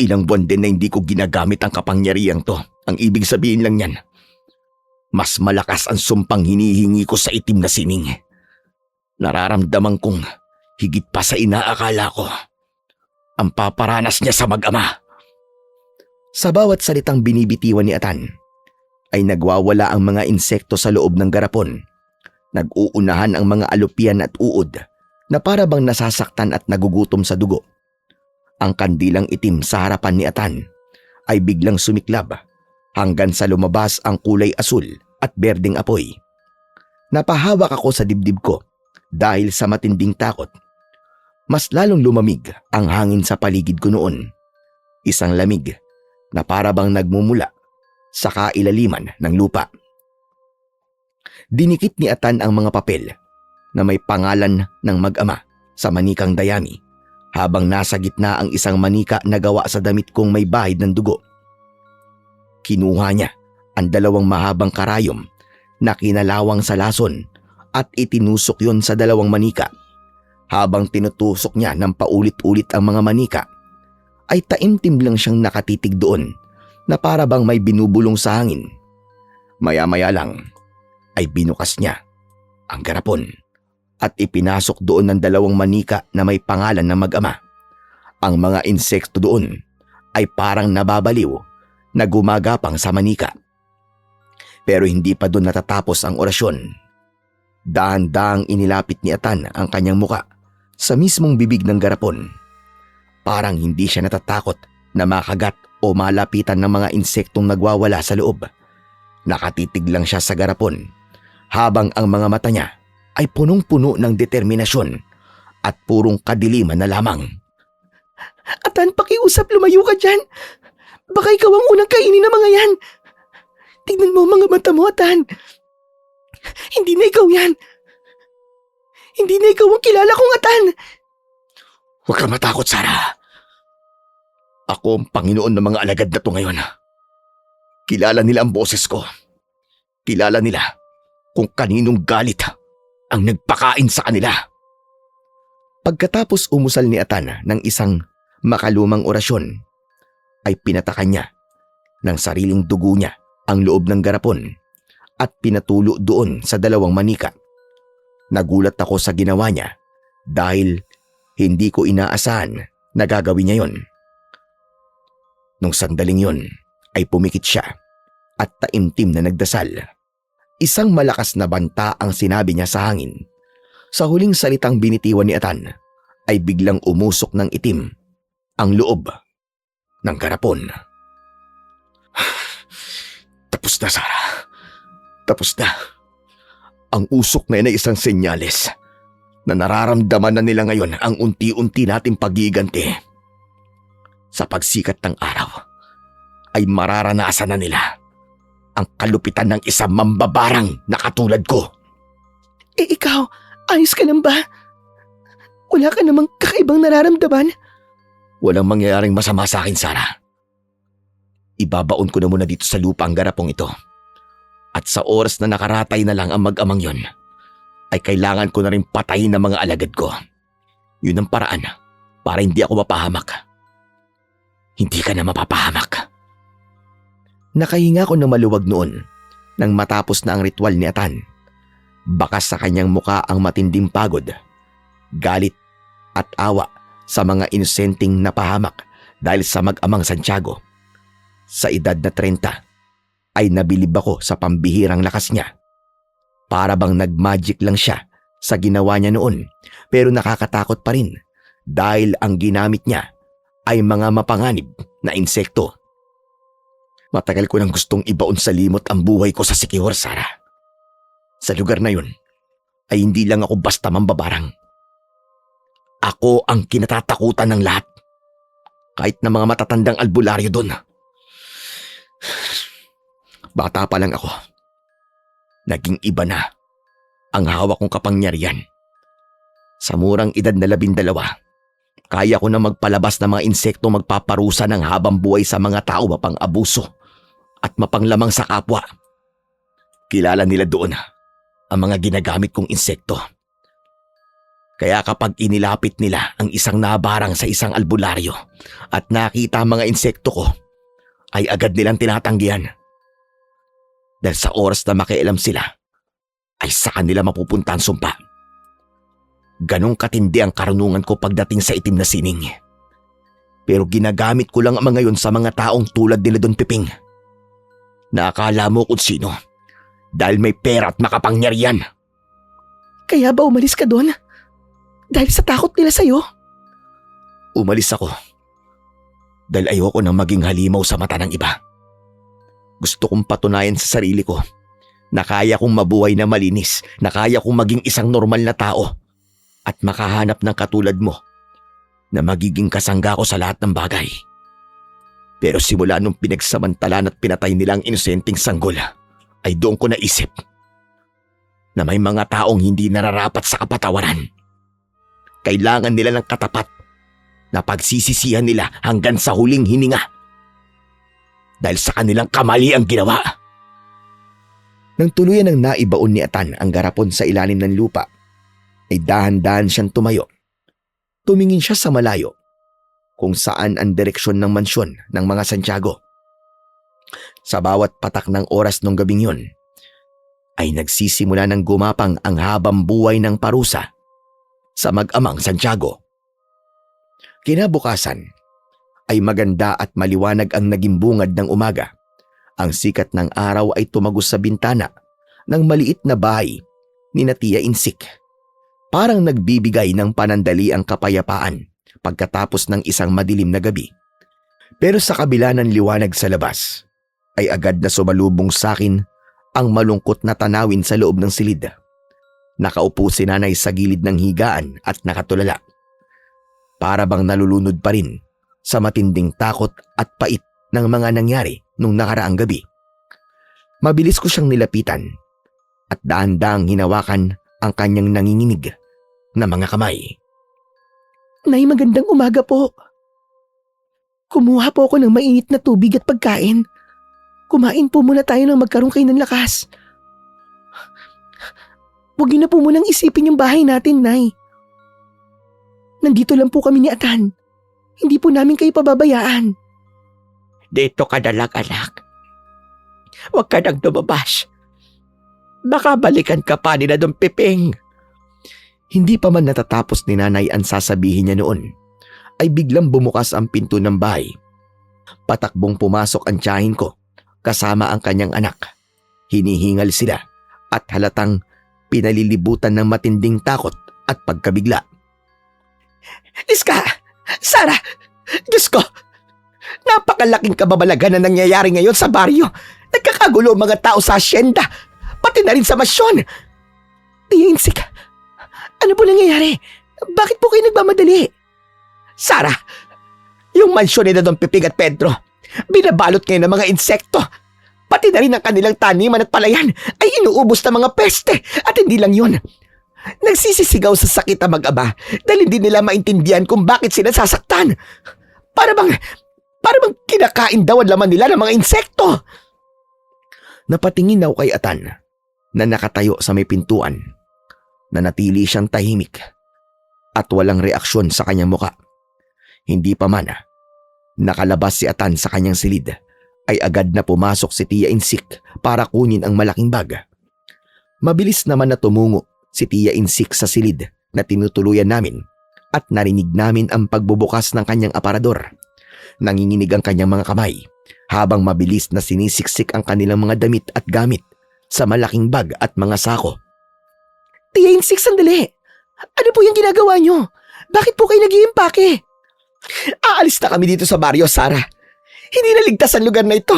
Ilang buwan din na hindi ko ginagamit ang kapangyarihang to. Ang ibig sabihin lang yan, mas malakas ang sumpang hinihingi ko sa itim na sining. Nararamdaman kong higit pa sa inaakala ko ang paparanas niya sa mag-ama. Sa bawat salitang binibitiwan ni Atan, ay nagwawala ang mga insekto sa loob ng garapon. Nag-uunahan ang mga alupian at uod na para bang nasasaktan at nagugutom sa dugo. Ang kandilang itim sa harapan ni Atan ay biglang sumiklab hanggang sa lumabas ang kulay asul at berdeng apoy. Napahawak ako sa dibdib ko dahil sa matinding takot. Mas lalong lumamig ang hangin sa paligid ko noon. Isang lamig na para bang nagmumula sa kailaliman ng lupa. Dinikit ni Atan ang mga papel na may pangalan ng mag-ama sa manikang dayami habang nasa gitna ang isang manika na gawa sa damit kong may bahid ng dugo. Kinuha niya ang 2 mahabang karayom na kinalawang sa lason at itinusok yon sa 2 manika. Habang tinutusok niya ng paulit-ulit ang mga manika, ay taimtim lang siyang nakatitig doon na para bang may binubulong sa hangin. Maya-maya lang ay binukas niya ang garapon at ipinasok doon ng 2 manika na may pangalan ng mag-ama Ang mga insekto doon ay parang nababaliw na gumagapang sa manika. Pero hindi pa doon natatapos ang orasyon. Dahan-dahang inilapit ni Atan ang kanyang muka sa mismong bibig ng garapon. Parang hindi siya natatakot na makagat o malapitan ng mga insektong nagwawala sa loob. Nakatitig lang siya sa garapon habang ang mga mata niya ay punong-puno ng determinasyon at purong kadiliman na lamang. Atan, pakiusap, lumayo ka dyan. Baka ikaw ang unang kainin ng mga yan. Tignan mo ang mga mata mo, Atan. Hindi na ikaw yan. Hindi na ikaw ang kilala kong Atan. Huwag kang matakot, Sarah. Ako ang Panginoon ng mga alagad na to ngayon. Kilala nila ang boses ko. Kilala nila kung kaninong galit ang nagpakain sa kanila. Pagkatapos umusal ni Atan ng isang makalumang orasyon, ay pinatakan niya ng sariling dugo niya ang loob ng garapon at pinatulo doon sa dalawang manika. Nagulat ako sa ginawa niya dahil hindi ko inaasahan na gagawin niya yon. Nung sandaling yon ay pumikit siya at taimtim na nagdasal. Isang malakas na banta ang sinabi niya sa hangin. Sa huling salitang binitiwan ni Atan ay biglang umusok ng itim ang loob ng garapon. Tapos na, Sarah. Tapos na. Ang usok na yan ay isang senyales na nararamdaman na nila ngayon ang unti-unti nating pag-iiganti. Sa pagsikat ng araw ay mararanasan na nila ang kalupitan ng isang mambabarang na katulad ko. Ikaw, ayos ka lang ba? Wala ka namang kakaibang nararamdaman? Walang mangyayaring masama sa akin, Sarah. Ibabaon ko na muna dito sa lupa ang garapong ito. At sa oras na nakaratay na lang ang mag-amang yon, ay kailangan ko na rin patayin ang mga alagad ko. Yun ang paraan para hindi ako mapahamak. Hindi ka na mapapahamak. Nakahinga ko ng maluwag noon nang matapos na ang ritual ni Atan. Bakas sa kanyang muka ang matinding pagod, galit at awa sa mga inosenteng napahamak dahil sa mag-amang Santiago. Sa edad na 30 ay nabilib ako sa pambihirang lakas niya. Para bang nag-magic lang siya sa ginawa niya noon, pero nakakatakot pa rin dahil ang ginamit niya ay mga mapanganib na insekto. Matagal ko nang gustong ibaon sa limot ang buhay ko sa Siquijor, Sarah. Sa lugar na yun ay hindi lang ako basta mambabarang. Ako ang kinatatakutan ng lahat. Kahit na mga matatandang albularyo doon. Bata pa lang ako. Naging iba na ang hawak kong kapangyarihan. Sa murang edad na 12, kaya ko na magpalabas ng mga insekto magpaparusa ng habang buhay sa mga tao mapang abuso at mapanglamang sa kapwa. Kilala nila doon ang mga ginagamit kong insekto. Kaya kapag inilapit nila ang isang nabarang sa isang albularyo at nakita ang mga insekto ko, ay agad nilang tinatanggihan. Dahil sa oras na makialam sila, ay sa kanila mapupunta ang sumpa. Ganong katindi ang karunungan ko pagdating sa itim na sining. Pero ginagamit ko lang ang mga yun sa mga taong tulad nila Don Piping. Nakakala mo kung sino dahil may pera at makapangyarihan. Kaya ba umalis ka doon? Dahil sa takot nila sa'yo? Umalis ako dahil ayoko nang maging halimaw sa mata ng iba. Gusto kong patunayan sa sarili ko na kaya kong mabuhay na malinis, na kaya kong maging isang normal na tao at makahanap ng katulad mo na magiging kasangga ko sa lahat ng bagay. Pero simula nung pinagsamantalan at pinatay nila ang inosenteng sanggol, ay doon ko naisip na may mga taong hindi nararapat sa kapatawaran. Kailangan nila ng katapat na pagsisisihan nila hanggang sa huling hininga. Dahil sa kanilang kamali ang ginawa. Nang tuluyan ng naibaon ni Atan ang garapon sa ilalim ng lupa, ay dahan-dahan siyang tumayo. Tumingin siya sa malayo kung saan ang direksyon ng mansyon ng mga Santiago. Sa bawat patak ng oras ng gabing yun, ay nagsisimula ng gumapang ang habang buhay ng parusa sa mag-amang Santiago. Kinabukasan ay maganda at maliwanag ang naging bungad ng umaga. Ang sikat ng araw ay tumagos sa bintana ng maliit na bahay ni na Tia Insik. Parang nagbibigay ng panandali ang kapayapaan pagkatapos ng isang madilim na gabi. Pero sa kabila ng liwanag sa labas, ay agad na sumalubong sa akin ang malungkot na tanawin sa loob ng silid. Nakaupo si nanay sa gilid ng higaan at nakatulala. Para bang nalulunod pa rin sa matinding takot at pait ng mga nangyari nung nakaraang gabi. Mabilis ko siyang nilapitan at daan-daang hinawakan ang kanyang nanginginig na mga kamay. Nay, magandang umaga po. Kumuha po ako ng mainit na tubig at pagkain. Kumain po muna tayo nang magkaroon kayo ng lakas. Huwag niyo na po munang isipin yung bahay natin, Nay. Nandito lang po kami ni Atan. Hindi po namin kayo pababayaan. Dito ka na lang, anak. Huwag ka nang lumabas. Baka balikan ka pa nila Don Piping. Hindi pa man natatapos ni nanay ang sasabihin niya noon, ay biglang bumukas ang pinto ng bahay. Patakbong pumasok ang tiyahin ko, kasama ang kanyang anak. Hinihingal sila at halatang pinalilibutan ng matinding takot at pagkabigla. Iska! Sara! Diyos ko! Napakalaking kababalagan na nangyayari ngayon sa baryo. Nagkakagulo ang mga tao sa asyenda, pati na rin sa masyon. Tia Insik, ano po nangyayari? Bakit po kayo nagmamadali? Sara, yung mansyon ni Don Piping at Pedro, binabalot ngayon ng mga insekto. Pati na rin ang kanilang taniman at palayan ay inuubos ng mga peste. At hindi lang yun. Nagsisisigaw sa sakit ang mag-ama dahil hindi nila maintindihan kung bakit sila sasaktan. Para bang kinakain daw ang laman nila ng mga insekto. Napatingin ako kay Atan na nakatayo sa may pintuan. Nanatili siyang tahimik at walang reaksyon sa kanyang muka. Hindi pa man nakalabas si Atan sa kanyang silid, ay agad na pumasok si Tia Insik para kunin ang malaking bag. Mabilis naman na tumungo si Tia Insik sa silid na tinutuluyan namin at narinig namin ang pagbubukas ng kanyang aparador. Nanginginig ang kanyang mga kamay habang mabilis na sinisiksik ang kanilang mga damit at gamit sa malaking bag at mga sako. Tia Insik, sandali. Ano po yung ginagawa nyo? Bakit po kayo nag-iimpake? Aalis na kami dito sa baryo, Sara. Hindi na ligtas ang lugar na ito.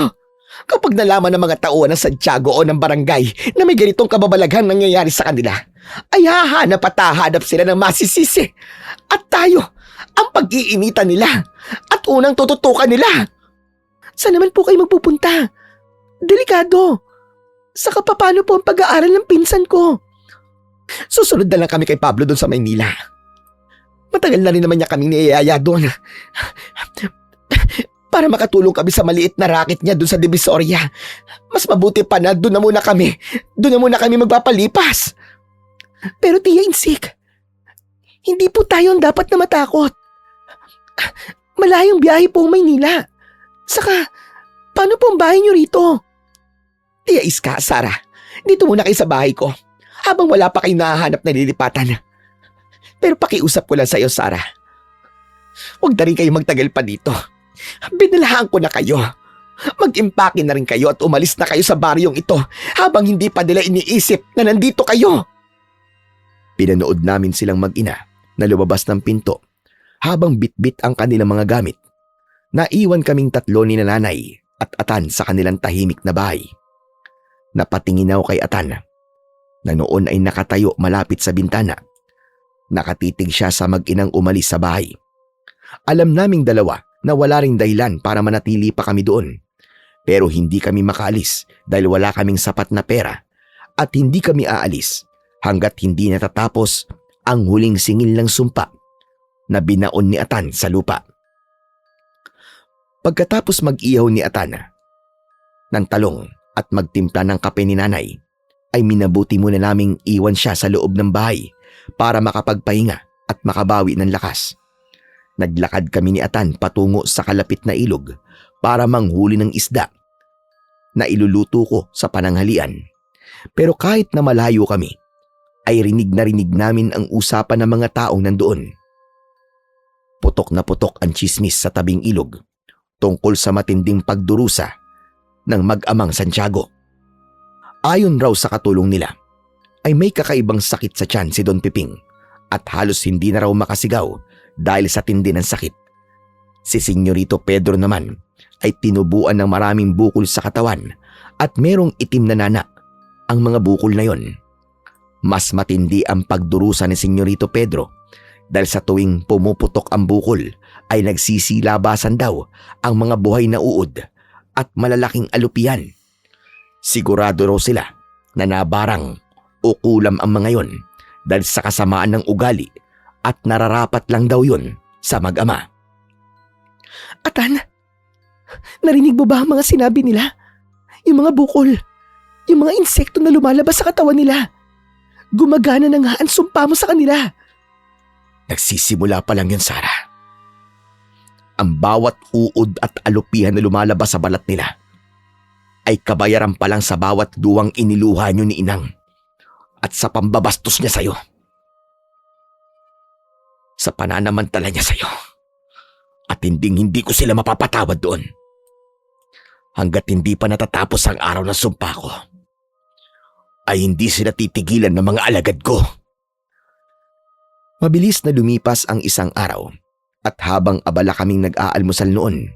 Kapag nalaman ng mga tauhan ng Santiago o ng barangay na may ganitong kababalaghan nangyayari sa kanila, ay hahanap at hahanap sila ng masisisi. At tayo, ang pag-iinitan nila at unang tututukan nila. Saan naman po kayo magpupunta? Delikado. Saka paano po ang pag-aaral ng pinsan ko? Susunod na lang kami kay Pablo doon sa Maynila. Matagal na rin naman niya kaming niyayaya doon. Para makatulong kami sa maliit na racket niya doon sa Divisoria. Mas mabuti pa na doon na muna kami. Doon na muna kami magpapalipas. Pero Tia Insik, hindi po tayo ang dapat na matakot. Malayong biyahe po ang Maynila. Saka, paano po ang bahay niyo rito? Tia Iska, Sara, dito muna kayo sa bahay ko. Habang wala pa kayong nahahanap na lilipatan. Pero pakiusap ko lang sa iyo, Sara. Huwag na rin kayo magtagal pa dito. Binalahaan ko na kayo. Mag-impake na rin kayo at umalis na kayo sa baryong ito habang hindi pa nila iniisip na nandito kayo. Pinanood namin silang mag-ina na lumabas ng pinto habang bitbit ang kanilang mga gamit. Naiwan kaming tatlo ni nanay at Atan sa kanilang tahimik na bahay. Napatingin ako kay Atan na noon ay nakatayo malapit sa bintana. Nakatitig siya sa mag-inang umalis sa bahay. Alam naming dalawa na wala ring dahilan para manatili pa kami doon. Pero hindi kami makaalis dahil wala kaming sapat na pera at hindi kami aalis hanggat hindi natatapos ang huling singil ng sumpa na binaon ni Atan sa lupa. Pagkatapos mag-ihaw ni Atan ng talong at magtimpla ng kape ni nanay, ay minabuti muna naming iwan siya sa loob ng bahay para makapagpahinga at makabawi ng lakas. Naglakad kami ni Atan patungo sa kalapit na ilog para manghuli ng isda na iluluto ko sa pananghalian. Pero kahit na malayo kami, ay rinig na rinig namin ang usapan ng mga taong nandoon. Putok na putok ang tsismis sa tabing ilog tungkol sa matinding pagdurusa ng mag-amang Santiago. Ayon raw sa katulong nila, ay may kakaibang sakit sa tiyan si Don Piping at halos hindi na raw makasigaw dahil sa tindi ng sakit. Si Senyorito Pedro naman ay tinubuan ng maraming bukol sa katawan at merong itim na nana ang mga bukol na yon. Mas matindi ang pagdurusa ni Senyorito Pedro dahil sa tuwing pumuputok ang bukol ay nagsisilabasan daw ang mga buhay na uod at malalaking alupian. Sigurado raw sila na nabarang o kulam ang mga yon dahil sa kasamaan ng ugali at nararapat lang daw yon sa mag-ama. Atan, narinig mo ba ang mga sinabi nila? Yung mga bukol, yung mga insekto na lumalabas sa katawan nila. Gumagana na nga ang sumpa mo sa kanila. Nagsisimula pa lang yun, Sarah. Ang bawat uod at alupihan na lumalabas sa balat nila ay kabayaran pa lang sa bawat duwang iniluha nyo ni Inang at sa pambabastos niya sa'yo. Sa pananamantala niya sa'yo. At hindi ko sila mapapatawad doon. Hanggat hindi pa natatapos ang araw ng sumpa ko, ay hindi sila titigilan ng mga alagad ko. Mabilis na lumipas ang isang araw at habang abala kaming nag-aalmusal noon,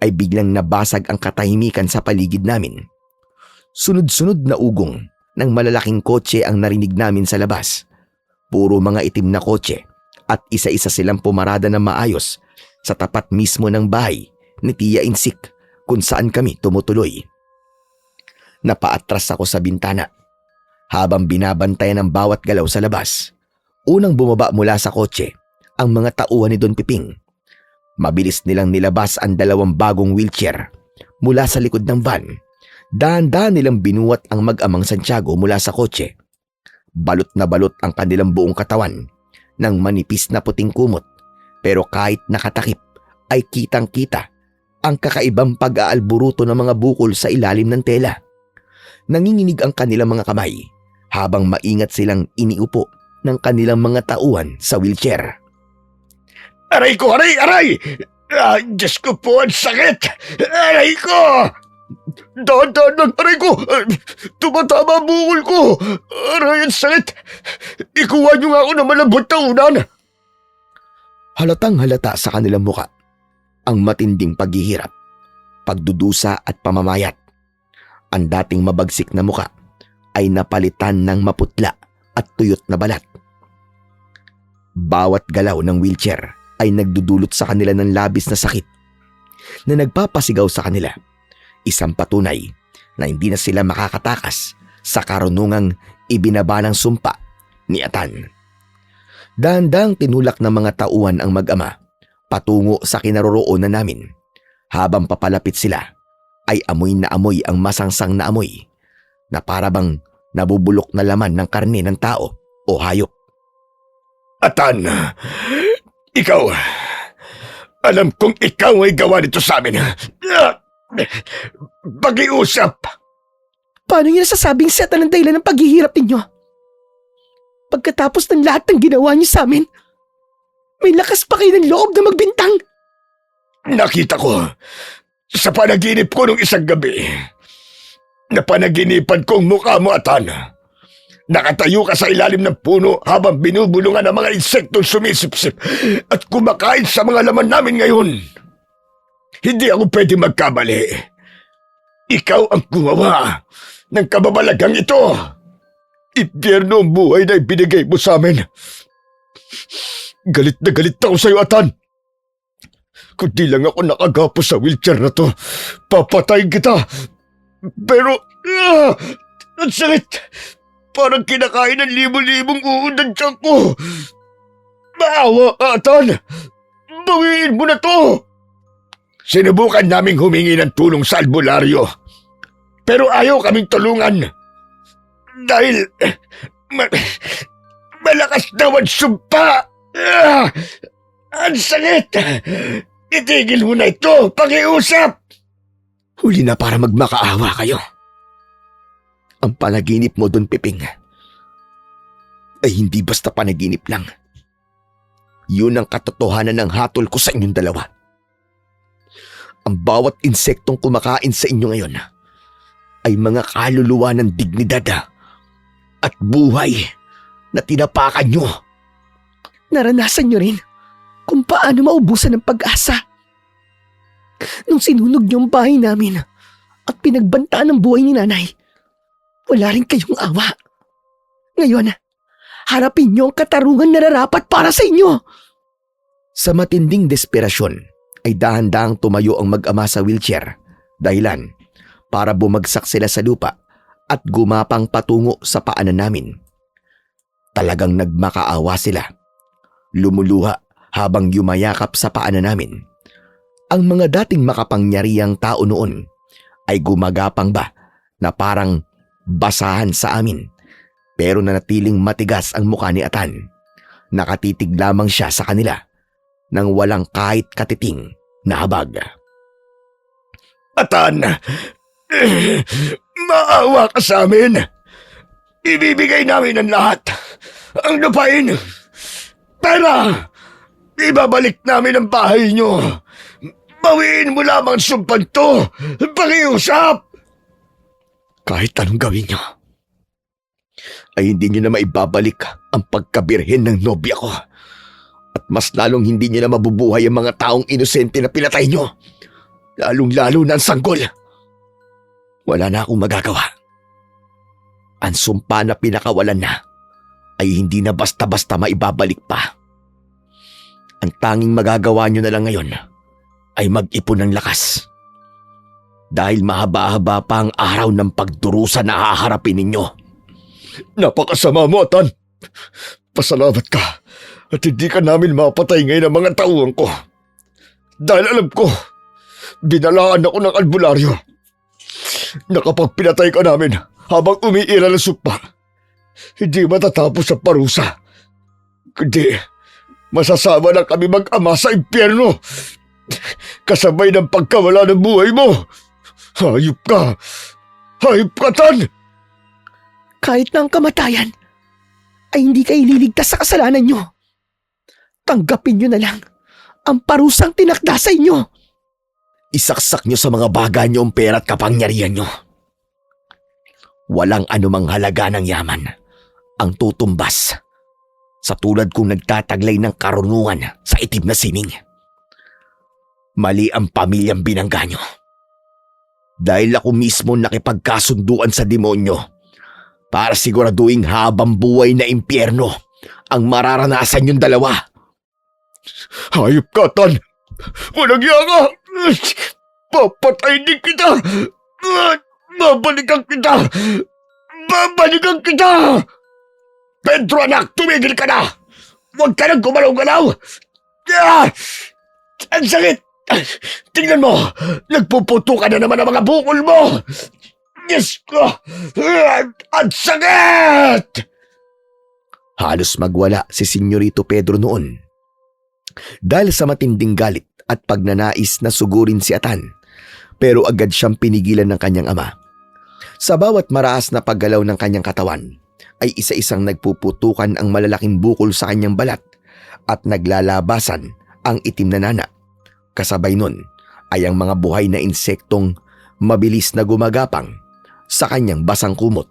ay biglang nabasag ang katahimikan sa paligid namin. Sunod-sunod na ugong ng malalaking kotse ang narinig namin sa labas. Puro mga itim na kotse at isa-isa silang pumarada ng maayos sa tapat mismo ng bahay ni Tia Insik kung saan kami tumutuloy. Napaatras ako sa bintana habang binabantayan ang bawat galaw sa labas. Unang bumaba mula sa kotse ang mga tauhan ni Don Piping. Mabilis nilang nilabas ang 2 bagong wheelchair mula sa likod ng van. Dahan-dahan nilang binuwat ang mag-amang Santiago mula sa kotse. Balot na balot ang kanilang buong katawan ng manipis na puting kumot, pero kahit nakatakip ay kitang-kita ang kakaibang pag-aalburuto ng mga bukol sa ilalim ng tela. Nanginginig ang kanilang mga kamay habang maingat silang iniupo ng kanilang mga tauhan sa wheelchair. Aray ko, aray, aray! Diyos ko po, ang sakit! Aray ko! Dahan-dahan lang, aray ko! Tumatama ang bukol ko! Aray, ang sakit! Ikuha niyo nga ako ng malambot na unan! Halatang halata sa kanilang muka ang matinding paghihirap, pagdudusa at pamamayat. Ang dating mabagsik na muka ay napalitan ng maputla at tuyot na balat. Bawat galaw ng wheelchair ay nagdudulot sa kanila ng labis na sakit na nagpapasigaw sa kanila. Isang patunay na hindi na sila makakatakas sa karunungang ibinaba ng sumpa ni Atan. Dahan-dahang tinulak ng mga tauhan ang mag-ama patungo sa kinaroroonan namin. Habang papalapit sila ay amoy na amoy ang masangsang na amoy na parabang nabubulok na laman ng karne ng tao o hayop. Atan, ikaw, alam kong ikaw ay gawa nito sa amin. Pag-iusap. Paano niyo nasasabing si Atan ang dahilan ng paghihirap ninyo? Pagkatapos ng lahat ng ginawa niyo sa amin, may lakas pa kayo ng loob na magbintang. Nakita ko sa panaginip ko nung isang gabi. Napanaginipan ko ang mukha mo, Atan. Nakatayo ka sa ilalim ng puno habang binubulungan ng mga insektong sumisipsip at kumakain sa mga laman namin ngayon. Hindi ako pwede magkamali. Ikaw ang gumawa ng kababalagang ito. Impyerno ang buhay na ibinigay mo sa amin. Galit na galit ako sa iyo, Atan. Kung di lang ako nakagapos sa wheelchair na to, papatayin kita. Pero, ang sakit. Parang kinakain ng libo-libong uod ng tiyan ko. Maawa, Atan. Bawiin mo na to. Sinubukan naming humingi ng tulong sa albularyo. Pero ayaw kaming tulungan. Dahil malakas daw ang sumpa. Ang sakit. Itigil mo na ito. Pag-iusap. Huli na para magmakaawa kayo. Ang panaginip mo doon, Piping, ay hindi basta panaginip lang. Yun ang katotohanan ng hatol ko sa inyong dalawa. Ang bawat insektong kumakain sa inyo ngayon ay mga kaluluwa ng dignidad at buhay na tinapakan nyo. Naranasan nyo rin kung paano maubusan ng pag-asa. Nung sinunog niyo ang bahay namin at pinagbantaan ng buhay ni nanay, wala rin kayong awa. Ngayon, harapin niyo ang katarungan na nararapat para sa inyo. Sa matinding desperasyon ay dahan-dahang tumayo ang mag-ama sa wheelchair, dahilan para bumagsak sila sa lupa at gumapang patungo sa paanan namin. Talagang nagmakaawa sila. Lumuluha habang yumayakap sa paanan namin. Ang mga dating makapangyarihang tao noon ay gumagapang ba na parang basahan sa amin, pero nanatiling matigas ang mukha ni Atan. Nakatitig lamang siya sa kanila nang walang kahit katiting na habag. Atan, maawa ka sa amin. Ibibigay namin ang lahat. Ang lupain. Pera. Ibabalik namin ang bahay nyo. Bawiin mo lamang sumpan to. Pakiusap. Kahit anong gawin niyo, ay hindi niyo na maibabalik ang pagkabirhen ng nobya ko. At mas lalong hindi niyo na mabubuhay ang mga taong inosente na pinatay niyo. Lalong-lalo na ang sanggol. Wala na akong magagawa. Ang sumpa na pinakawalan na ay hindi na basta-basta maibabalik pa. Ang tanging magagawa niyo na lang ngayon ay mag-ipon ng lakas. Dahil mahaba-haba pa ang araw ng pagdurusa na haharapin ninyo. Napakasama mo, Atan. Pasalamat ka at hindi ka namin mapatay ngayon ng mga tauhan ko. Dahil alam ko, binalaan ako ng albularyo. Na kapag pinatay ka namin habang umiiral ang supa, hindi matatapos ang parusa. Kundi, masasama na kami mag-ama sa impyerno. Kasabay ng pagkawala ng buhay mo. Hayop ka! Hayop ka, Tan! Kahit na ang kamatayan, ay hindi kayo liligtas sa kasalanan nyo. Tanggapin nyo na lang ang parusang tinakda sa inyo. Isaksak niyo sa mga baga niyo ang pera at kapangyarihan niyo. Walang anumang halaga ng yaman ang tutumbas sa tulad kong nagtataglay ng karunungan sa itim na sining. Mali ang pamilyang binangga niyo. Dahil ako mismo nakipagkasunduan sa demonyo para siguraduing habang buhay na impyerno ang mararanasan yung dalawa. Hayop ka, Tan! Walang iya ka! Papatay din kita! Babalikan kita! Babalikan kita! Pedro anak, tumigil ka na! Huwag ka nang gumalaw-galaw! Ah! Ang sakit! Tingnan mo! Nagpuputo ka na naman ang mga bukol mo! Diyos ko! Ang sakit! Halos magwala si Senyorito Pedro noon. Dahil sa matinding galit at pagnanais na sugurin si Atan, pero agad siyang pinigilan ng kanyang ama. Sa bawat maraas na paggalaw ng kanyang katawan, ay isa-isang nagpuputukan ang malalaking bukol sa kanyang balat at naglalabasan ang itim na nana. Kasabay nun ay ang mga buhay na insektong mabilis na gumagapang sa kanyang basang kumot.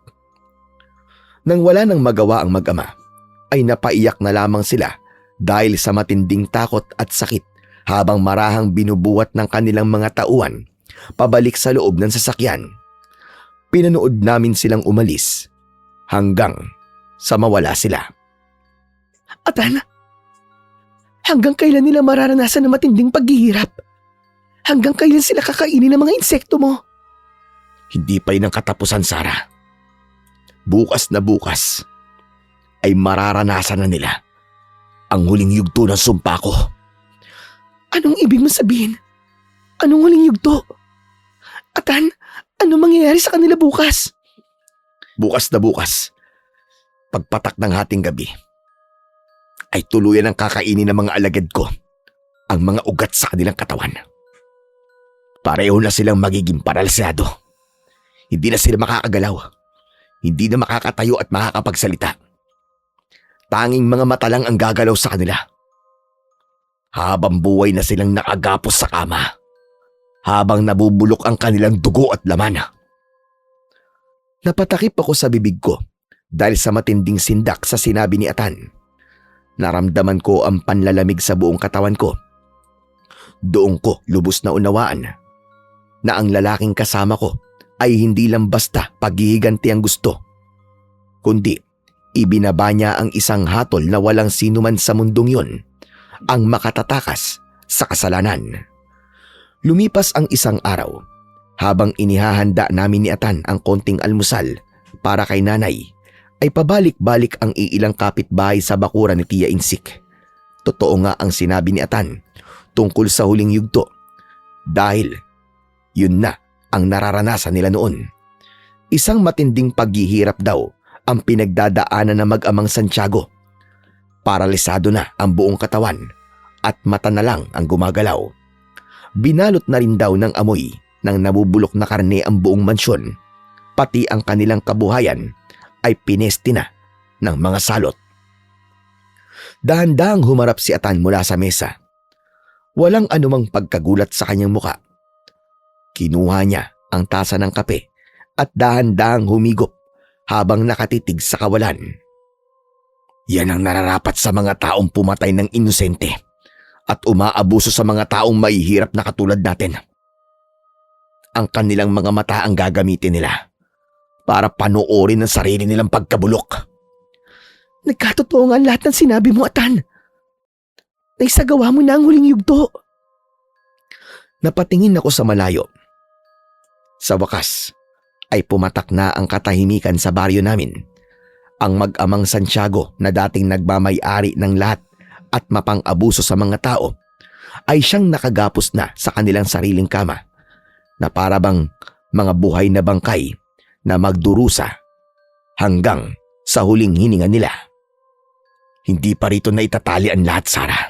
Nang wala nang magawa ang mag-ama, ay napaiyak na lamang sila dahil sa matinding takot at sakit habang marahang binubuhat ng kanilang mga tauhan pabalik sa loob ng sasakyan. Pinanood namin silang umalis hanggang sa mawala sila. Atan, hanggang kailan nila mararanasan ng matinding paghihirap? Hanggang kailan sila kakainin ng mga insekto mo? Hindi pa rin ang katapusan, Sara. Bukas na bukas ay mararanasan na nila ang huling yugto ng sumpa ko. Anong ibig mo sabihin? Anong huling yugto? Atan, anong mangyayari sa kanila bukas? Bukas na bukas, pagpatak ng hating gabi, ay tuluyan ang kakainin ng mga alagad ko ang mga ugat sa kanilang katawan. Pareho na silang magiging paralisado. Hindi na sila makakagalaw. Hindi na makakatayo at makakapagsalita. Tanging mga mata lang ang gagalaw sa kanila. habang buhay na silang nakagapos sa kama, habang nabubulok ang kanilang dugo at laman. Napatakip ako sa bibig ko dahil sa matinding sindak sa sinabi ni Atan. Naramdaman ko ang panlalamig sa buong katawan ko. Doon ko lubos na unawaan na ang lalaking kasama ko ay hindi lang basta paghihiganti ang gusto, kundi ibinaba niya ang isang hatol na walang sinuman sa mundong yon ang makatatakas sa kasalanan. Lumipas ang isang araw habang inihahanda namin ni Atan ang konting almusal para kay nanay, ay pabalik-balik ang iilang kapitbahay sa bakuran ni Tia Insik. Totoo nga ang sinabi ni Atan tungkol sa huling yugto dahil yun na ang nararanasan nila noon. Isang matinding paghihirap daw ang pinagdadaanan ng mag-amang Santiago. Paralisado na ang buong katawan at mata na lang ang gumagalaw. Binalot na rin daw ng amoy ng nabubulok na karne ang buong mansyon, pati ang kanilang kabuhayan ay pinesti na ng mga salot. Dahan-dahang humarap si Atan mula sa mesa. Walang anumang pagkagulat sa kanyang muka. Kinuha niya ang tasa ng kape at dahan-dahang humigop habang nakatitig sa kawalan. Yan ang nararapat sa mga taong pumatay ng inosente at umaabuso sa mga taong mahihirap na katulad natin. Ang kanilang mga mata ang gagamitin nila para panoorin ang sarili nilang pagkabulok. Nagkatotoo nga lahat ng sinabi mo, Atan. Naisagawa mo na ang huling yugto. Napatingin ako sa malayo. Sa wakas ay pumatak na ang katahimikan sa baryo namin. Ang mag-amang Santiago na dating nagmamay-ari ng lahat at mapang-abuso sa mga tao ay siyang nakagapos na sa kanilang sariling kama na parabang mga buhay na bangkay na magdurusa hanggang sa huling hininga nila. Hindi pa rito na itatali ang lahat, Sarah.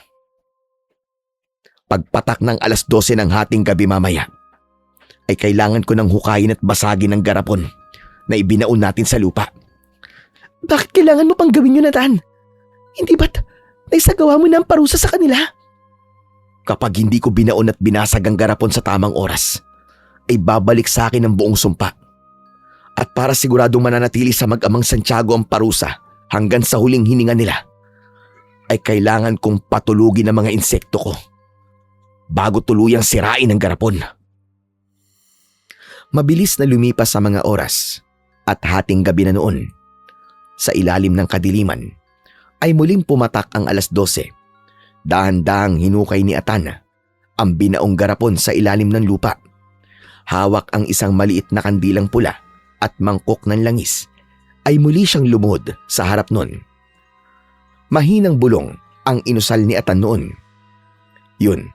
Pagpatak ng 12:00 ng hating gabi mamaya, ay kailangan ko ng hukayin at basagin ng garapon na ibinaon natin sa lupa. Bakit kailangan mo pang gawin yun, Atan? Hindi ba't naisagawa mo na ang parusa sa kanila? Kapag hindi ko binaon at binasag ang garapon sa tamang oras, ay babalik sa akin ang buong sumpa. At para siguradong mananatili sa mag-amang Santiago ang parusa hanggang sa huling hininga nila, ay kailangan kong patulugin ang mga insekto ko bago tuluyang sirain ang garapon. Mabilis na lumipas sa mga oras at hating gabi na noon. Sa ilalim ng kadiliman ay muling pumatak ang 12:00. Dahan-dahang hinukay ni Atan ang binaong garapon sa ilalim ng lupa. Hawak ang isang maliit na kandilang pula at mangkok ng langis ay muli siyang lumuhod sa harap nun. Mahinang bulong ang inusal ni Atan noon. Yun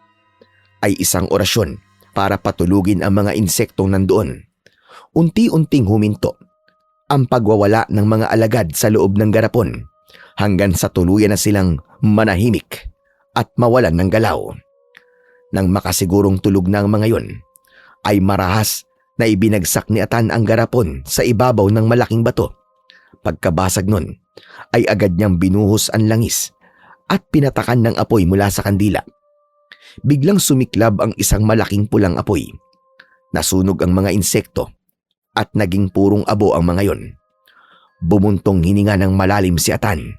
ay isang orasyon para patulugin ang mga insektong nandoon. Unti-unting huminto ang pagwawala ng mga alagad sa loob ng garapon hanggang sa tuluyan na silang manahimik at mawalan ng galaw. Nang makasigurong tulog na ang mga yon, ay marahas na ibinagsak ni Atan ang garapon sa ibabaw ng malaking bato. Pagkabasag nun, ay agad niyang binuhos ang langis at pinatakan ng apoy mula sa kandila. Biglang sumiklab ang isang malaking pulang apoy. Nasunog ang mga insekto at naging purong abo ang mga yon. Bumuntong hininga ng malalim si Atan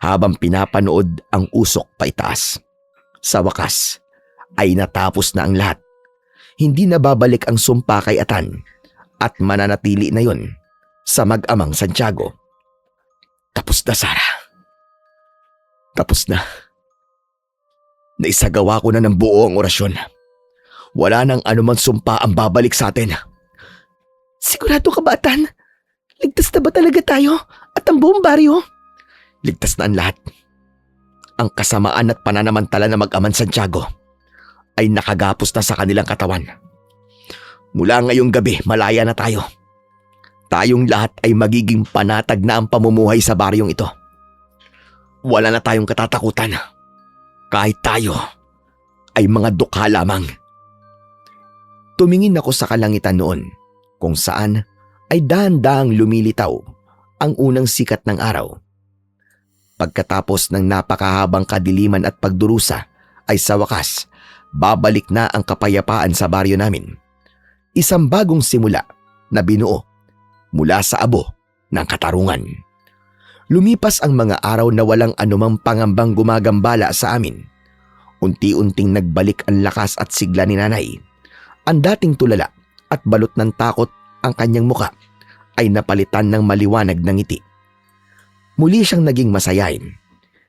habang pinapanood ang usok paitaas. Sa wakas ay natapos na ang lahat. Hindi na babalik ang sumpa kay Atan at mananatili na yon sa mag-amang Santiago. Tapos na, Sarah. Tapos na. Naisagawa ko na ng buo ang orasyon. Wala nang anumang sumpa ang babalik sa atin. Sigurado ka ba, Atan? Ligtas na ba talaga tayo at ang buong baryo? Ligtas na ang lahat. Ang kasamaan at pananamantala na mag-amang Santiago ay nakagapos na sa kanilang katawan. Mula ngayong gabi, malaya na tayo. Tayong lahat ay magiging panatag na ang pamumuhay sa baryong ito. Wala na tayong katatakutan. Kahit tayo ay mga dukha lamang. Tumingin ako sa kalangitan noon kung saan ay dahan-dahang lumilitaw ang unang sikat ng araw. Pagkatapos ng napakahabang kadiliman at pagdurusa ay sa wakas, babalik na ang kapayapaan sa baryo namin. Isang bagong simula na binuo mula sa abo ng katarungan. Lumipas ang mga araw na walang anumang pangambang gumagambala sa amin. Unti-unting nagbalik ang lakas at sigla ni nanay. Ang dating tulala at balot ng takot ang kanyang muka ay napalitan ng maliwanag na ngiti. Muli siyang naging masayain.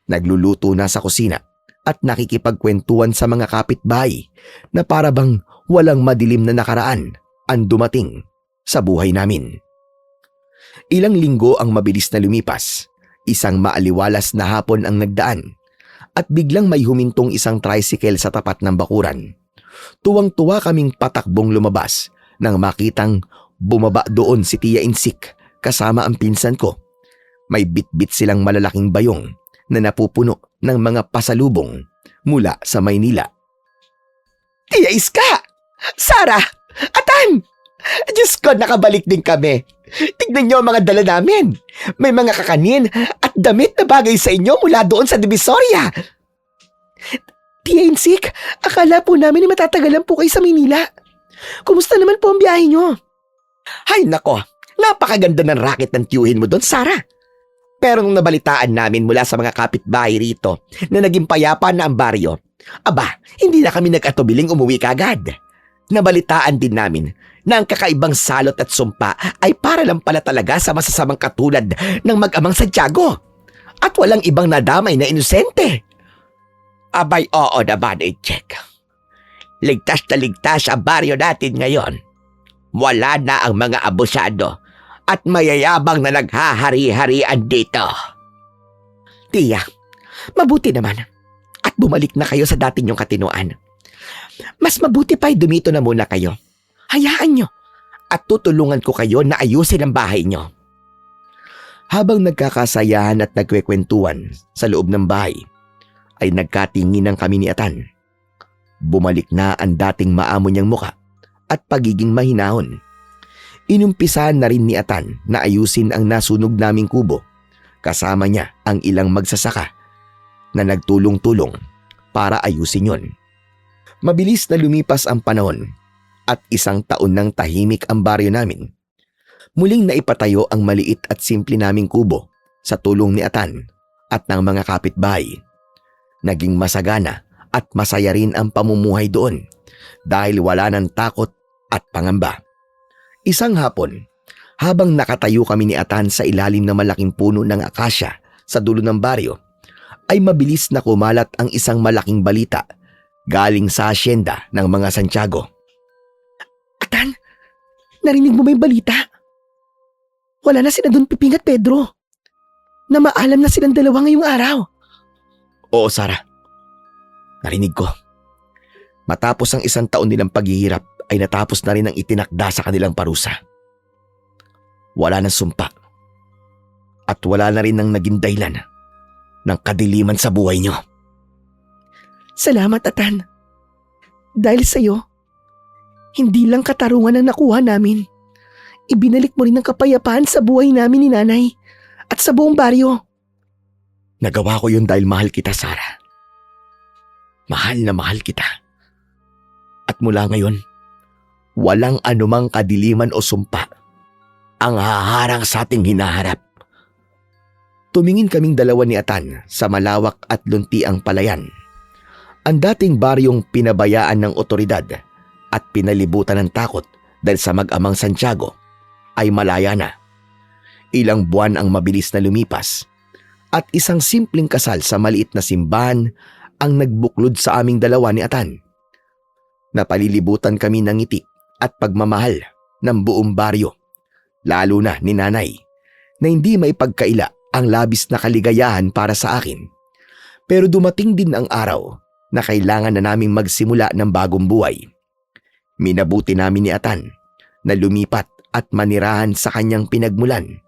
Nagluluto na sa kusina at nakikipagkwentuhan sa mga kapitbahay na para bang walang madilim na nakaraan ang dumating sa buhay namin. Ilang linggo ang mabilis na lumipas. Isang maaliwalas na hapon ang nagdaan at biglang may humintong isang tricycle sa tapat ng bakuran. Tuwang-tuwa kaming patakbong lumabas nang makitang bumaba doon si Tia Insik kasama ang pinsan ko. May bitbit silang malalaking bayong na napupuno ng mga pasalubong mula sa Maynila. Tia Iska! Sara! Atan! Diyos ko, nakabalik din kami. Tignan niyo ang mga dala namin. May mga kakanin at damit na bagay sa inyo mula doon sa Divisoria. Tia Insik, akala po namin ay matatagalan po kayo sa Maynila. Kumusta naman po ang biyahe nyo? Hay nako, napakaganda ng racket ng tiyuhin mo doon, Sara. Pero nung nabalitaan namin mula sa mga kapitbahay rito na naging payapa na ang baryo, aba, hindi na kami nag-atubiling umuwi kagad. Nabalitaan din namin na ang kakaibang salot at sumpa ay para lang pala talaga sa masasamang katulad ng mag-amang Santiago at walang ibang nadamay na inosente. Abay, oo naman, check. Ligtas na ligtas ang baryo natin ngayon. Wala na ang mga abusado at mayayabang na naghahari-harian dito. Tia, mabuti naman at bumalik na kayo sa dati niyong katinuan. Mas mabuti pa'y dumito na muna kayo. Hayaan nyo at tutulungan ko kayo na ayusin ang bahay nyo. Habang nagkakasayahan at nagkwekwentuhan sa loob ng bahay, ay nagkatinginan kami ni Atan. Bumalik na ang dating maamo niyang muka at pagiging mahinahon. Inumpisahan na rin ni Atan na ayusin ang nasunog naming kubo. Kasama niya ang ilang magsasaka na nagtulong-tulong para ayusin yon. Mabilis na lumipas ang panahon at isang taon nang tahimik ang baryo namin. Muling naipatayo ang maliit at simple naming kubo sa tulong ni Atan at ng mga kapitbahay. Naging masagana at masaya rin ang pamumuhay doon dahil wala ng takot at pangamba. Isang hapon, habang nakatayo kami ni Atan sa ilalim ng malaking puno ng akasya sa dulo ng baryo, ay mabilis na kumalat ang isang malaking balita galing sa asyenda ng mga Santiago. Atan, narinig mo ba yung balita? Wala na sila Don Piping at Pedro. Na maalam na silang dalawa ngayong araw. Oo, Sara. Narinig ko. Matapos ang isang taon nilang paghihirap ay natapos na rin ang itinakda sa kanilang parusa. Wala na sumpa. At wala na rin ang naging dahilan ng kadiliman sa buhay niyo. Salamat, Atan. Dahil sa'yo, hindi lang katarungan ang nakuha namin. Ibinalik mo rin ang kapayapaan sa buhay namin ni Nanay at sa buong baryo. Nagawa ko yun dahil mahal kita, Sara. Mahal na mahal kita. At mula ngayon, walang anumang kadiliman o sumpa ang haharang sa ating hinaharap. Tumingin kaming dalawa ni Atan sa malawak at luntiang palayan. Ang dating baryong pinabayaan ng otoridad at pinalibutan ng takot dahil sa mag-amang Santiago ay malaya na. Ilang buwan ang mabilis na lumipas at isang simpleng kasal sa maliit na simbahan ang nagbuklod sa aming dalawa ni Atan. Napalilibutan kami ng ngiti at pagmamahal ng buong baryo, lalo na ni Nanay, na hindi may pagkaila ang labis na kaligayahan para sa akin. Pero dumating din ang araw na kailangan na naming magsimula ng bagong buhay. Minabuti namin ni Atan na lumipat at manirahan sa kanyang pinagmulan,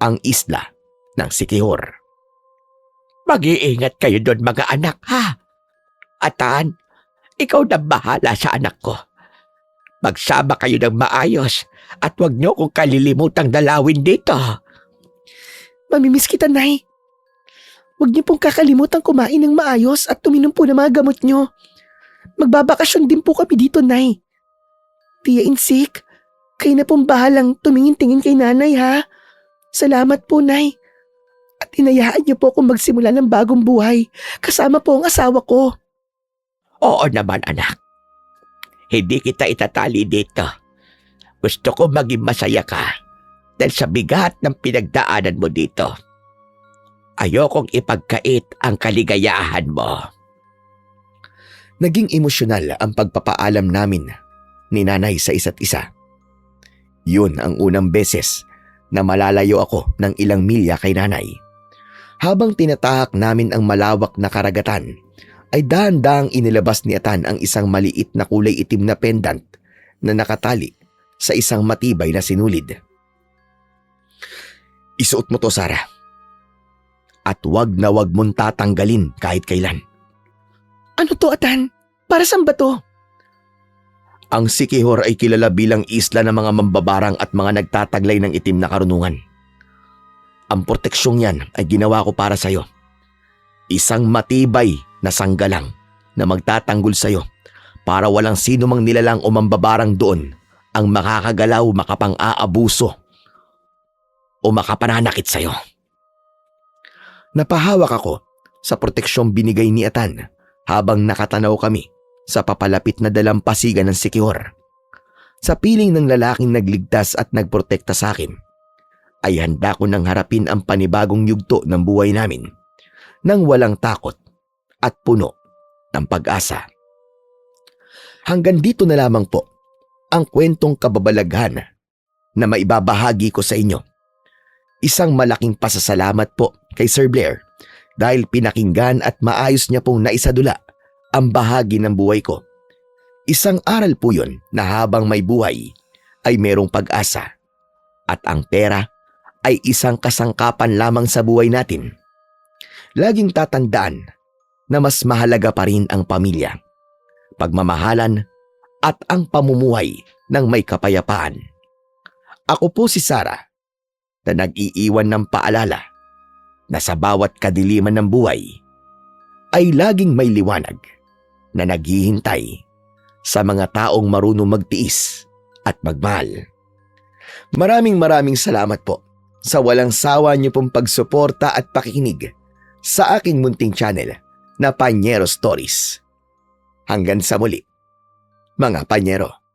ang isla ng Siquijor. Mag-iingat kayo doon, mga anak, ha? Atan, ikaw na bahala sa anak ko. Magsama kayo ng maayos at huwag niyo kong kalilimutang dalawin dito. Mamimiss kita, Nay. Huwag niyo pong kakalimutan kumain ng maayos at tuminom po ng mga gamot niyo. Magbabakasyon din po kami dito, Nay. Tia Insik, kayo na pong bahalang tumingin-tingin kay Nanay, ha? Salamat po, Nay. At inayaan niyo po akong magsimula ng bagong buhay kasama po ang asawa ko. Oo naman anak. Hindi kita itatali dito. Gusto ko maging masaya ka dahil sa bigat ng pinagdaanan mo dito. Ayokong ipagkait ang kaligayahan mo. Naging emosyonal ang pagpapaalam namin ni Nanay sa isa't isa. Yun ang unang beses na malalayo ako ng ilang milya kay Nanay. Habang tinatahak namin ang malawak na karagatan, ay dahan-dahang inilabas ni Atan ang isang maliit na kulay itim na pendant na nakatali sa isang matibay na sinulid. Isuot mo to, Sarah. At wag na wag mong tatanggalin kahit kailan. Ano to, Atan? Para saan ba to? Ang Siquijor ay kilala bilang isla ng mga mambabarang at mga nagtataglay ng itim na karunungan. Ang proteksyong yan ay ginawa ko para sa'yo. Isang matibay na sanggalang na magtatanggol sa'yo para walang sino mang nilalang o mambabarang doon ang makakagalaw, makapang-aabuso o makapananakit sa'yo. Napahawak ako sa proteksyong binigay ni Atan habang nakatanaw kami sa papalapit na dalampasigan ng Siquijor. Sa piling ng lalaking nagligtas at nagprotekta sa akin, ay handa ko nang harapin ang panibagong yugto ng buhay namin nang walang takot at puno ng pag-asa. Hanggang dito na lamang po ang kwentong kababalaghan na maibabahagi ko sa inyo. Isang malaking pasasalamat po kay Sir Blair dahil pinakinggan at maayos niya pong naisadula ang bahagi ng buhay ko. Isang aral po yun na habang may buhay ay merong pag-asa at ang pera ay isang kasangkapan lamang sa buhay natin. Laging tatandaan na mas mahalaga pa rin ang pamilya, pagmamahalan at ang pamumuhay ng may kapayapaan. Ako po si Sarah na nag-iiwan ng paalala na sa bawat kadiliman ng buhay ay laging may liwanag na naghihintay sa mga taong marunong magtiis at magmahal. Maraming salamat po sa walang sawa niyo pong pagsuporta at pakikinig sa aking munting channel na Panyero Stories. Hanggang sa muli, mga Panyero.